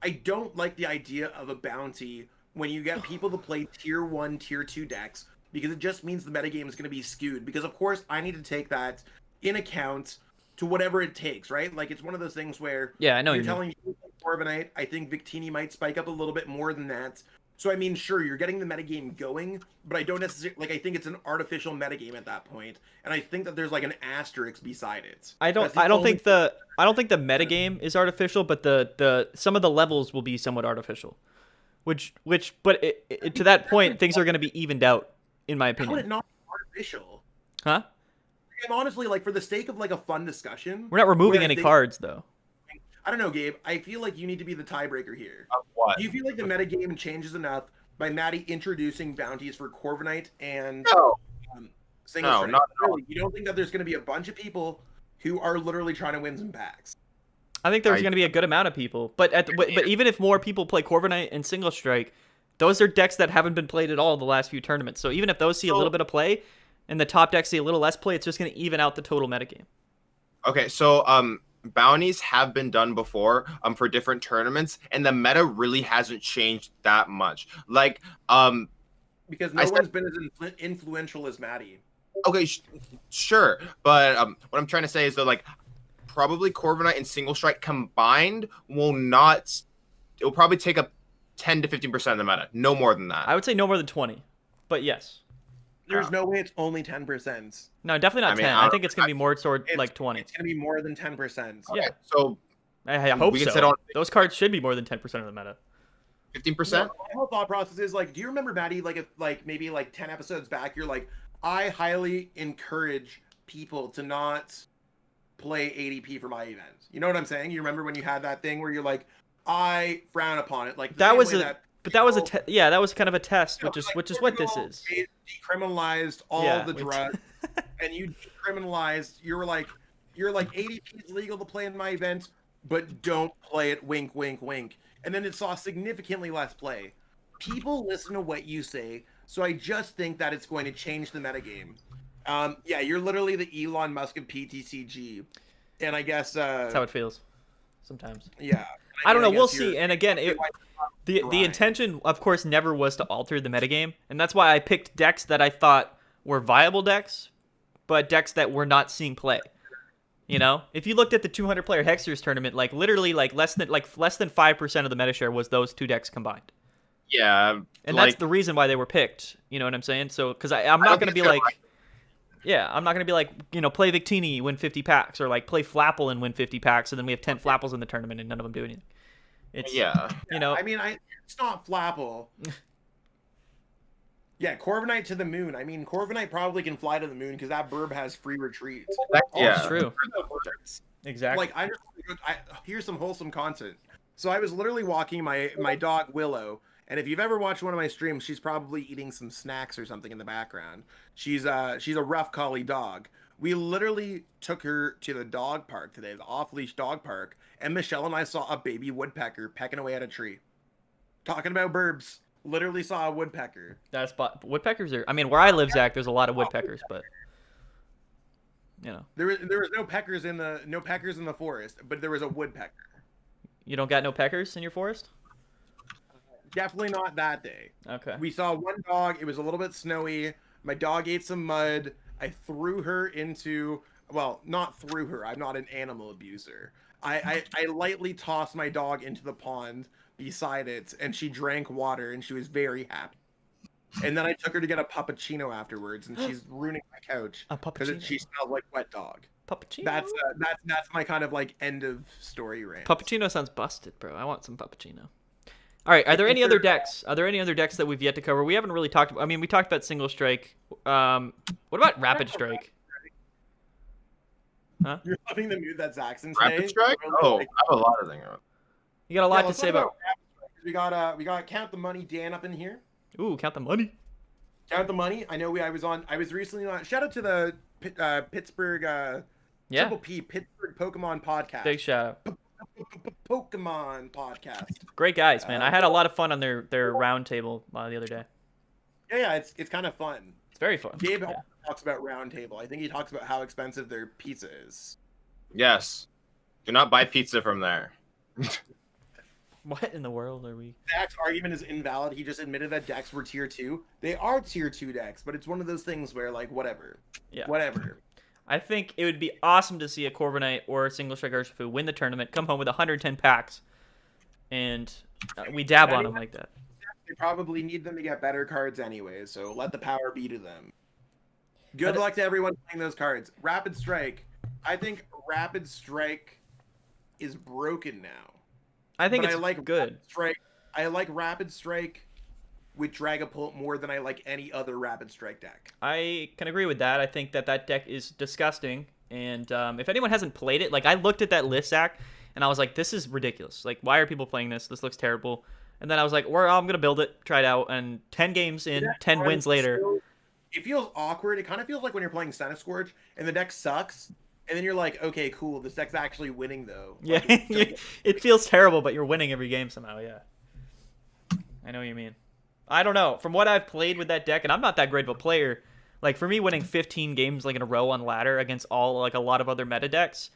I don't like the idea of a bounty when you get people to play tier 1, tier 2 decks, because it just means the metagame is going to be skewed. Because of course I need to take that in account to whatever it takes, right? Like it's one of those things where I know you're telling me Corviknight, I think Victini might spike up a little bit more than that. So I mean, sure, you're getting the metagame going, but I don't necessarily I think it's an artificial metagame at that point, and I think that there's like an asterisk beside it. I don't think the metagame is artificial, but the some of the levels will be somewhat artificial, but to that point, things are going to be evened out, in my opinion. How would it not be artificial? Huh? And honestly, like for the sake of like a fun discussion, we're not removing any cards though. I don't know, Gabe. I feel like you need to be the tiebreaker here. Of what? Do you feel like the metagame changes enough by Maddie introducing bounties for Corviknight and No. Single No, Strike? not at all. Really? You don't think that there's going to be a bunch of people who are literally trying to win some packs? I think there's going to be a good amount of people, but even if more people play Corviknight and Single Strike, those are decks that haven't been played at all in the last few tournaments. So even if those see a little bit of play, and the top decks see a little less play, it's just going to even out the total metagame. Okay, so bounties have been done before for different tournaments, and the meta really hasn't changed that much. Like because no one's been as influential as Maddie. Okay, sure, but what I'm trying to say is that like probably Corviknight and Single Strike combined will not. It will probably take up 10 to 15% of the meta, no more than that. I would say no more than 20, but yes. There's no way it's only 10%. No, definitely not 10. I think it's going to be more toward like 20. It's going to be more than 10%. Yeah. So I hope we can so. Those cards should be more than 10% of the meta. 15%? My whole thought process is like, do you remember, Maddie, like maybe like 10 episodes back, you're like, I highly encourage people to not play ADP for my event. You know what I'm saying? You remember when you had that thing where you're like, I frown upon it. Like that was that was kind of a test, which is what this is. Decriminalized all the drugs, and you decriminalized. You're like ADP is legal to play in my event, but don't play it. Wink, wink, wink. And then it saw significantly less play. People listen to what you say, so I just think that it's going to change the metagame. Yeah, you're literally the Elon Musk of PTCG, and I guess that's how it feels sometimes. Yeah, I don't know. We'll see. And again, the intention, of course, never was to alter the metagame, and that's why I picked decks that I thought were viable decks, but decks that were not seeing play. You know, if you looked at the 200-player Hexers tournament, like literally, like less than 5% of the meta share was those two decks combined. Yeah, and that's the reason why they were picked. You know what I'm saying? So, because I'm not going to be like, I'm not going to be like, play Victini, win 50 packs, or like play Flapple and win 50 packs, and then we have 10 Flapples in the tournament and none of them do anything. It's I mean, it's not Flapple. Yeah, Corviknight to the moon. I mean, Corviknight probably can fly to the moon because that burb has free retreat. That's true. Exactly. Like, here's some wholesome content. So I was literally walking my dog Willow, and if you've ever watched one of my streams, she's probably eating some snacks or something in the background. She's a rough collie dog. We literally took her to the dog park today, the off-leash dog park, and Michelle and I saw a baby woodpecker pecking away at a tree. Talking about burbs. Literally saw a woodpecker. Woodpeckers are. I mean, where I live, Zach, there's a lot of woodpeckers, but there was no peckers in the forest, but there was a woodpecker. You don't got no peckers in your forest? Definitely not that day. Okay. We saw one dog. It was a little bit snowy. My dog ate some mud. I threw her into. Well, not threw her. I'm not an animal abuser. I lightly tossed my dog into the pond beside it, and she drank water, and she was very happy. And then I took her to get a puppuccino afterwards, and she's ruining my couch because she smelled like wet dog. Puppuccino. That's my kind of like end of story rant. Puppuccino sounds busted, bro. I want some puppuccino. All right, are there any other decks? Are there any other decks that we've yet to cover? We haven't really talked about. I mean, we talked about Single Strike. What about Rapid Strike? Huh? You're loving the mood that Zaxxon's Rapid Strike? Oh, I have a lot of things. You got a lot to say about. We got Count the Money Dan up in here. Ooh, Count the Money. Count the Money. I know I was recently on. Shout out to the Pittsburgh. Triple P Pittsburgh Pokemon podcast. Big shout out. Pokemon podcast. Great guys, man. I had a lot of fun on their round table the other day. Yeah, it's kind of fun. It's very fun. Gabe talks about round table. I think he talks about how expensive their pizza is. Yes. Do not buy pizza from there. What in the world are we? Dak's argument is invalid. He just admitted that decks were tier 2. They are tier 2 decks, but it's one of those things where, like, whatever. Yeah. Whatever. I think it would be awesome to see a Corviknight or a Single Strike Urshifu win the tournament, come home with 110 packs, and we dab on them like that. They probably need them to get better cards anyway, so let the power be to them. Good luck to everyone playing those cards. Rapid Strike. I think Rapid Strike is broken now. I think it's good. I like Rapid Strike with Dragapult more than I like any other Rapid Strike deck. I can agree with that. I think that deck is disgusting. And if anyone hasn't played it, like I looked at that list, Zach, and I was like, this is ridiculous. Like, why are people playing this? This looks terrible. And then I was like, I'm gonna build it, try it out, and 10 games in, 10 wins later. It feels awkward. It kind of feels like when you're playing Senna Scourge and the deck sucks, and then you're like, okay, cool, this deck's actually winning though. Yeah, Like, it feels terrible, but you're winning every game somehow. Yeah, I know what you mean. I don't know. From what I've played with that deck, and I'm not that great of a player. Like for me, winning 15 games like in a row on ladder against a lot of other meta decks,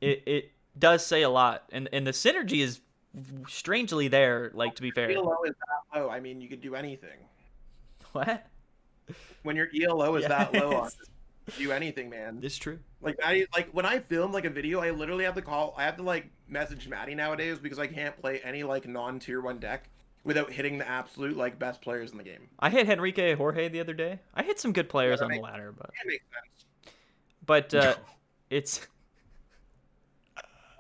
it does say a lot, and the synergy is strangely there. Like to be fair, ELO is that low. I mean, you could do anything. what? When your ELO is that low, on do anything, man. It's true. Like when I film like a video, I literally have to like message Maddie nowadays because I can't play any like non-tier 1 deck without hitting the absolute like best players in the game. I hit Henrique Jorge the other day. I hit some good players on the ladder, but it makes sense. But it's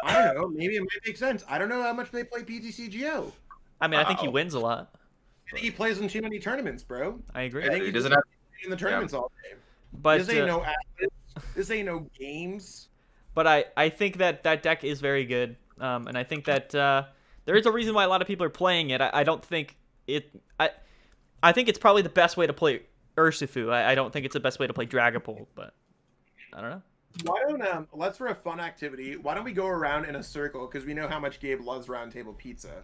I don't know. Maybe it might make sense. I don't know how much they play PTCGO. I mean, I think he wins a lot. I think he plays in too many tournaments, bro. I agree. I think he doesn't have in the tournaments all day. But this ain't no athletes. This ain't no games. But I think that deck is very good, and I think that there is a reason why a lot of people are playing it. I don't think it. I think it's probably the best way to play Urshifu. I don't think it's the best way to play Dragapult, but I don't know. Why don't let's for a fun activity. Why don't we go around in a circle because we know how much Gabe loves round table pizza.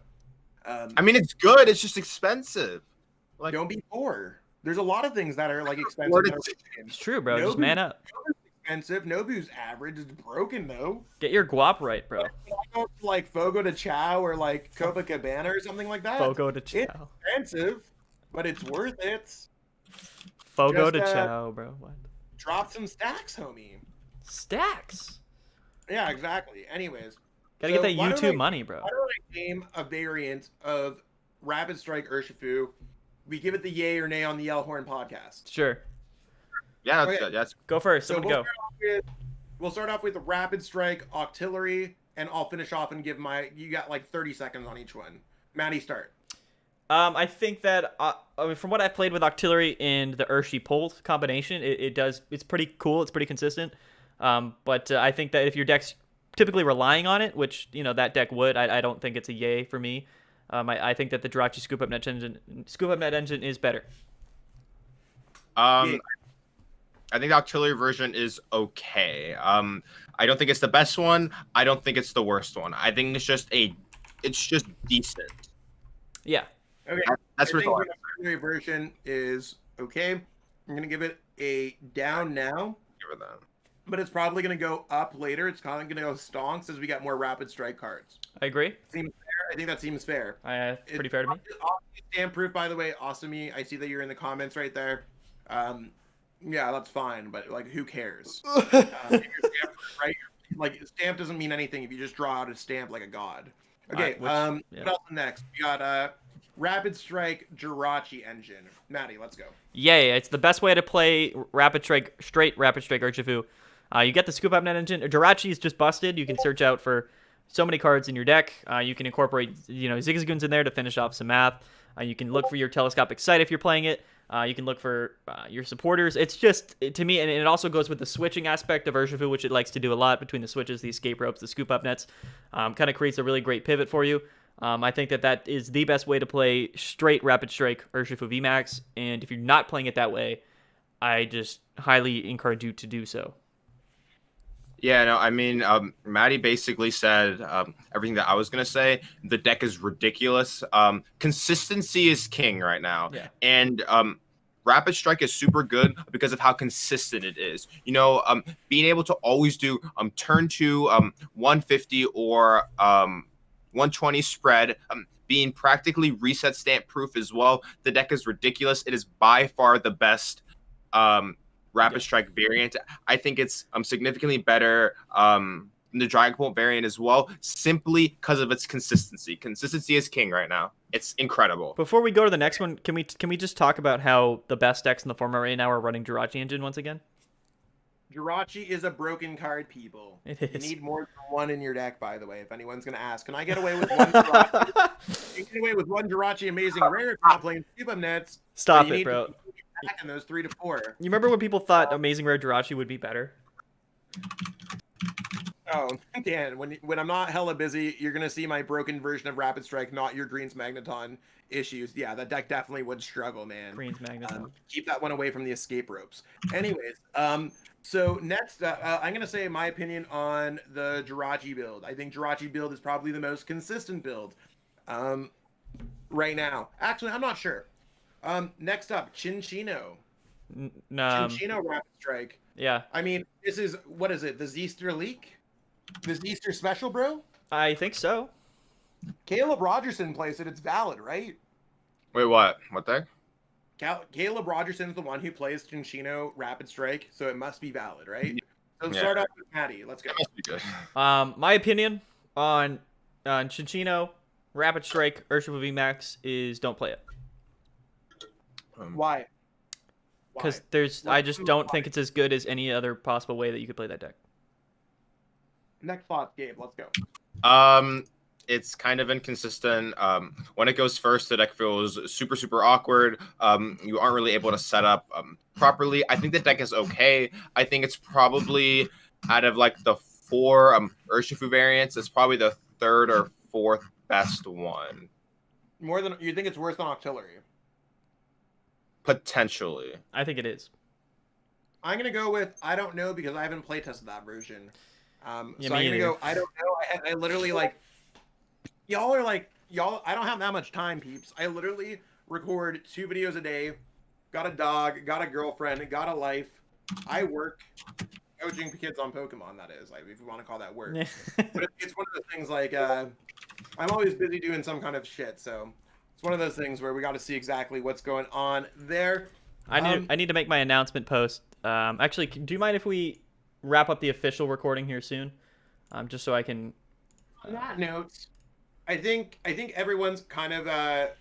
I mean, it's good. It's just expensive. Like, don't be poor. There's a lot of things that are like expensive. It's true, bro. Just man up. Nobu's expensive. Nobu's average. It's broken though. Get your guap right, bro. Like Fogo de Chao or like Copacabana or something like that. Fogo de Chao. It's expensive, but it's worth it. Fogo de Chao, bro. What? Drop some stacks, homie. Stacks? Yeah, exactly. Anyways. Gotta get that YouTube money, bro. Why don't I name a variant of Rapid Strike Urshifu? We give it the yay or nay on the Yell Horn podcast. Sure. Yeah, okay. that's go first. So go. We'll start off with the Rapid Strike Octillery, and I'll finish off and give my. You got like 30 seconds on each one. Maddie, start. I think that I mean, from what I've played with Octillery and the Urshifu combination, it's pretty cool. It's pretty consistent. But I think that if your deck's typically relying on it, which that deck would, I don't think it's a yay for me. I think that the Jirachi Scoop Up Net Engine is better. I think the Octillery version is okay. I don't think it's the best one. I don't think it's the worst one. I think it's just decent. Yeah. Okay. That's I think the Octillery version is okay. I'm gonna give it a down now. Give it that. But it's probably going to go up later. It's kind of going to go stonks as we get more Rapid Strike cards. I agree. Seems fair. I think that seems fair. Pretty fair to me. Stamp proof, by the way. Awesome. I see that you're in the comments right there. Yeah, that's fine. But, like, who cares? Right? Like, stamp doesn't mean anything if you just draw out a stamp like a god. Okay, what else next? We got Rapid Strike Jirachi Engine. Maddie, let's go. Yeah, it's the best way to play Rapid Strike Urshifu. You get the Scoop Up Net Engine. Jirachi is just busted. You can search out for so many cards in your deck. You can incorporate, Zigzagoons in there to finish off some math. You can look for your Telescopic Sight if you're playing it. You can look for your supporters. It's just, to me, and it also goes with the switching aspect of Urshifu, which it likes to do a lot between the switches, the escape ropes, the Scoop Up Nets. Kind of creates a really great pivot for you. I think that is the best way to play straight Rapid Strike Urshifu VMAX. And if you're not playing it that way, I just highly encourage you to do so. Yeah, no, I mean, Maddie basically said everything that I was going to say. The deck is ridiculous. Consistency is king right now. Yeah. And Rapid Strike is super good because of how consistent it is. Being able to always do turn 2, 150 or 120 spread, being practically reset stamp proof as well. The deck is ridiculous. It is by far the best Rapid Strike variant. I think it's significantly better than the Dragapult variant as well, simply because of its consistency. Consistency is king right now. It's incredible. Before we go to the next one, can we just talk about how the best decks in the format right now are running Jirachi Engine once again? Jirachi is a broken card, people. It is. You need more than one in your deck, by the way, if anyone's going to ask. Can I get away with one Jirachi? You can get away with one Jirachi Amazing Rare if you're playing Scoop Up Nets. Stop it, bro. In those 3 to 4. You remember when people thought Amazing Rare Jirachi would be better? Oh, Dan, when I'm not hella busy, you're gonna see my broken version of Rapid Strike, not your Green's Magneton issues. Yeah, that deck definitely would struggle, man. Green's Magneton. Keep that one away from the escape ropes. Anyways, so next, I'm gonna say my opinion on the Jirachi build. I think Jirachi build is probably the most consistent build, right now. Actually, I'm not sure. Next up, Chinchino. Chinchino Rapid Strike. Yeah. I mean, this is, what is it? The Zeester Leak? The Zeester Special, bro? I think so. Caleb Rogerson plays it. It's valid, right? Wait, what? What thing? Caleb Rogerson's the one who plays Chinchino Rapid Strike, so it must be valid, right? So Yeah. start off with Maddie. Let's go. That must be good. My opinion on Chinchino Rapid Strike Urshifu VMAX is don't play it. Why? Because I just don't think it's as good as any other possible way that you could play that deck. Next thought, Gabe. Let's go. It's kind of inconsistent. When it goes first, the deck feels super, super awkward. You aren't really able to set up properly. I think the deck is okay. I think it's probably out of like the 4 Urshifu variants, it's probably the 3rd or 4th best one. More than you think it's worse than Octillery? Potentially. I think it is. I'm gonna go with I don't know because I haven't playtested that version. Yeah, so me I'm gonna either. go I don't know. I literally like y'all are like y'all. I don't have that much time, peeps. I literally record 2 videos a day. Got a dog. Got a girlfriend. Got a life. I work coaching kids on Pokemon. That is, like, if you want to call that work. But it's one of the things like I'm always busy doing some kind of shit. So it's one of those things where we got to see exactly what's going on there. I need to make my announcement post. Actually, do you mind if we wrap up the official recording here soon? Just so I can. On that note, I think everyone's kind of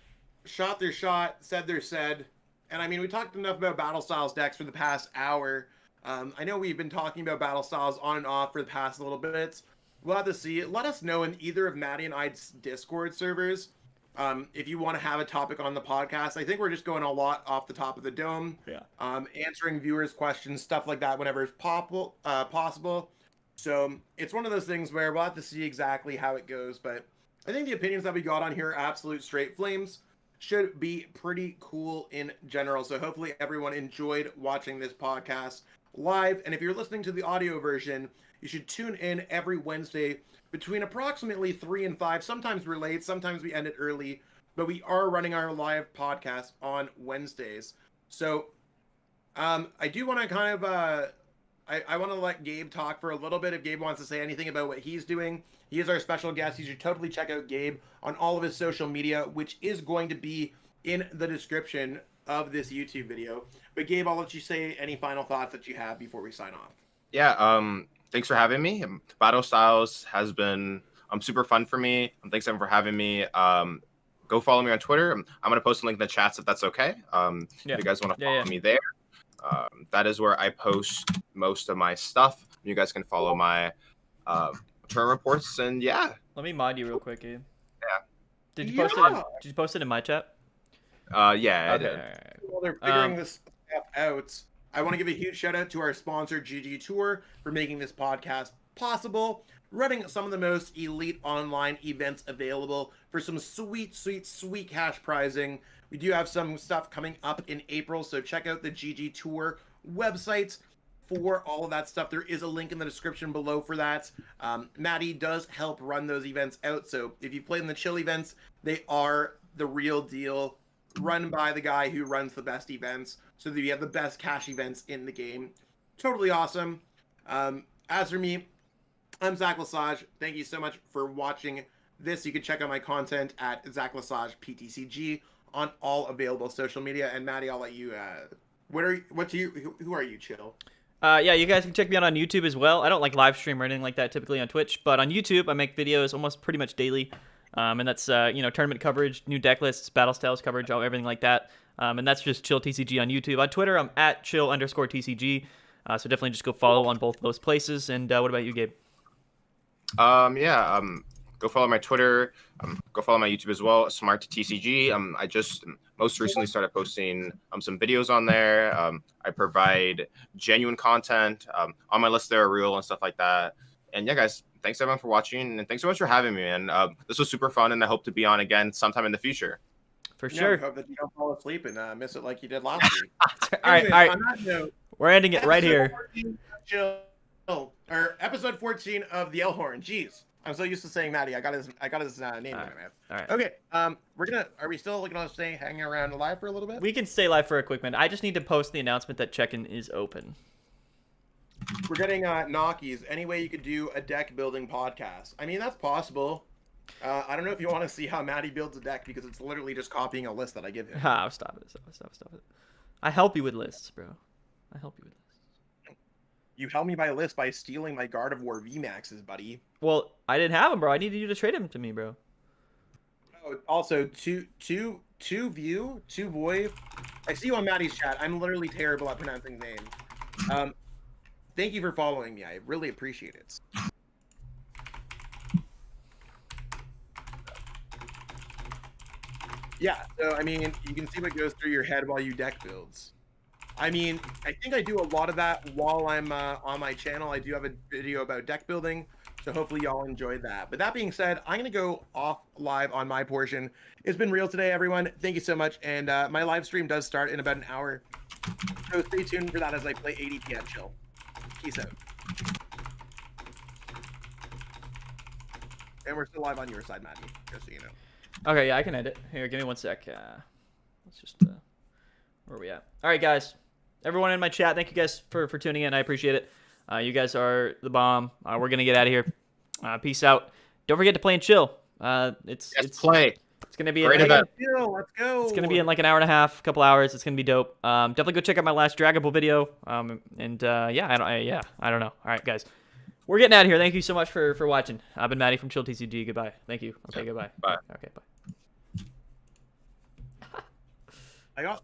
shot their shot, said their said, and I mean we talked enough about Battle Styles decks for the past hour. I know we've been talking about Battle Styles on and off for the past little bit. We'll have to see. Let us know in either of Maddie and I's Discord servers if you want to have a topic on the podcast. I think we're just going a lot off the top of the dome. Yeah. Answering viewers' questions, stuff like that, whenever it's possible. So it's one of those things where we'll have to see exactly how it goes. But I think the opinions that we got on here are absolute straight flames. Should be pretty cool in general. So hopefully everyone enjoyed watching this podcast live. And if you're listening to the audio version, you should tune in every Wednesday between approximately 3 and 5. Sometimes we're late, sometimes we end it early, but we are running our live podcast on Wednesdays. So I do want to kind of I want to let Gabe talk for a little bit if Gabe wants to say anything about what he's doing. He is our special guest. You should totally check out Gabe on all of his social media, which is going to be in the description of this YouTube video. But Gabe, I'll let you say any final thoughts that you have before we sign off. Yeah, thanks for having me. Battle Styles has been super fun for me. Thanks everyone for having me. Go follow me on Twitter. I'm going to post a link in the chats if that's okay. If you guys want to follow me there. That is where I post most of my stuff. You guys can follow my turn reports, and yeah. Let me mod you real quick, Gabe. Yeah. Did you post it in my chat? Yeah, I did. While they're figuring this stuff out, I want to give a huge shout out to our sponsor, GG Tour, for making this podcast possible, running some of the most elite online events available for some sweet, sweet, sweet cash prizing. We do have some stuff coming up in April, so check out the GG Tour website for all of that stuff. There is a link in the description below for that. Maddie does help run those events out, so if you've played in the chill events, they are the real deal, run by the guy who runs the best events, so that you have the best cash events in the game. Totally awesome. As for me, I'm Zach Lesage. Thank you so much for watching this. You can check out my content at Zach Lesage PTCG on all available social media. And Maddie, I'll let you. Who are you, Chill? Yeah, you guys can check me out on YouTube as well. I don't like live stream or anything like that typically on Twitch, but on YouTube I make videos almost pretty much daily, and that's tournament coverage, new deck lists, battle styles coverage, everything like that. And that's just Chill TCG on YouTube. On Twitter, I'm at chill_TCG. So definitely just go follow on both of those places. And what about you, Gabe? Go follow my Twitter. Go follow my YouTube as well, Smart TCG. I just most recently started posting some videos on there. I provide genuine content. On my list there are real and stuff like that. And yeah, guys, thanks everyone for watching, and thanks so much for having me. And this was super fun, and I hope to be on again sometime in the future. For sure. I hope that you don't fall asleep and miss it like you did last week. All right. On that note, we're ending it right here. 14, or episode 14 of the Elhorn. Jeez, I'm so used to saying Maddie. I got his name. All right. Okay. Are we still gonna stay hanging around live for a little bit? We can stay live for a quick minute. I just need to post the announcement that check-in is open. We're getting Nockies. Any way you could do a deck building podcast? I mean, that's possible. I don't know if you want to see how Maddie builds a deck because it's literally just copying a list that I give him. Stop it. I help you with lists, bro. I help you with lists. You helped me by a list by stealing my Guard of War VMAXs, buddy. Well, I didn't have them, bro. I needed you to trade them to me, bro. Oh, also, two void. I see you on Maddie's chat. I'm literally terrible at pronouncing names. Thank you for following me. I really appreciate it. Yeah, so I mean, you can see what goes through your head while you deck builds. I mean, I think I do a lot of that while I'm on my channel. I do have a video about deck building, so hopefully y'all enjoyed that. But that being said, I'm going to go off live on my portion. It's been real today, everyone. Thank you so much. And my live stream does start in about an hour. So stay tuned for that as I play ADP at Chill. Peace out. And we're still live on your side, Maddie, just so you know. Okay, yeah, I can edit. Here, give me 1 sec. Let's just, where are we at? All right, guys. Everyone in my chat, thank you guys for tuning in. I appreciate it. You guys are the bomb. We're going to get out of here. Peace out. Don't forget to play and chill. It's play. It's going to be great event. Let's go. It's going to be in like an hour and a half, a couple hours. It's going to be dope. Definitely go check out my last Dragon Ball video. Yeah, I don't know. All right, guys. We're getting out of here. Thank you so much for watching. I've been Maddie from Chill TCG. Goodbye. Thank you. Okay, goodbye. Bye. Okay, bye. I got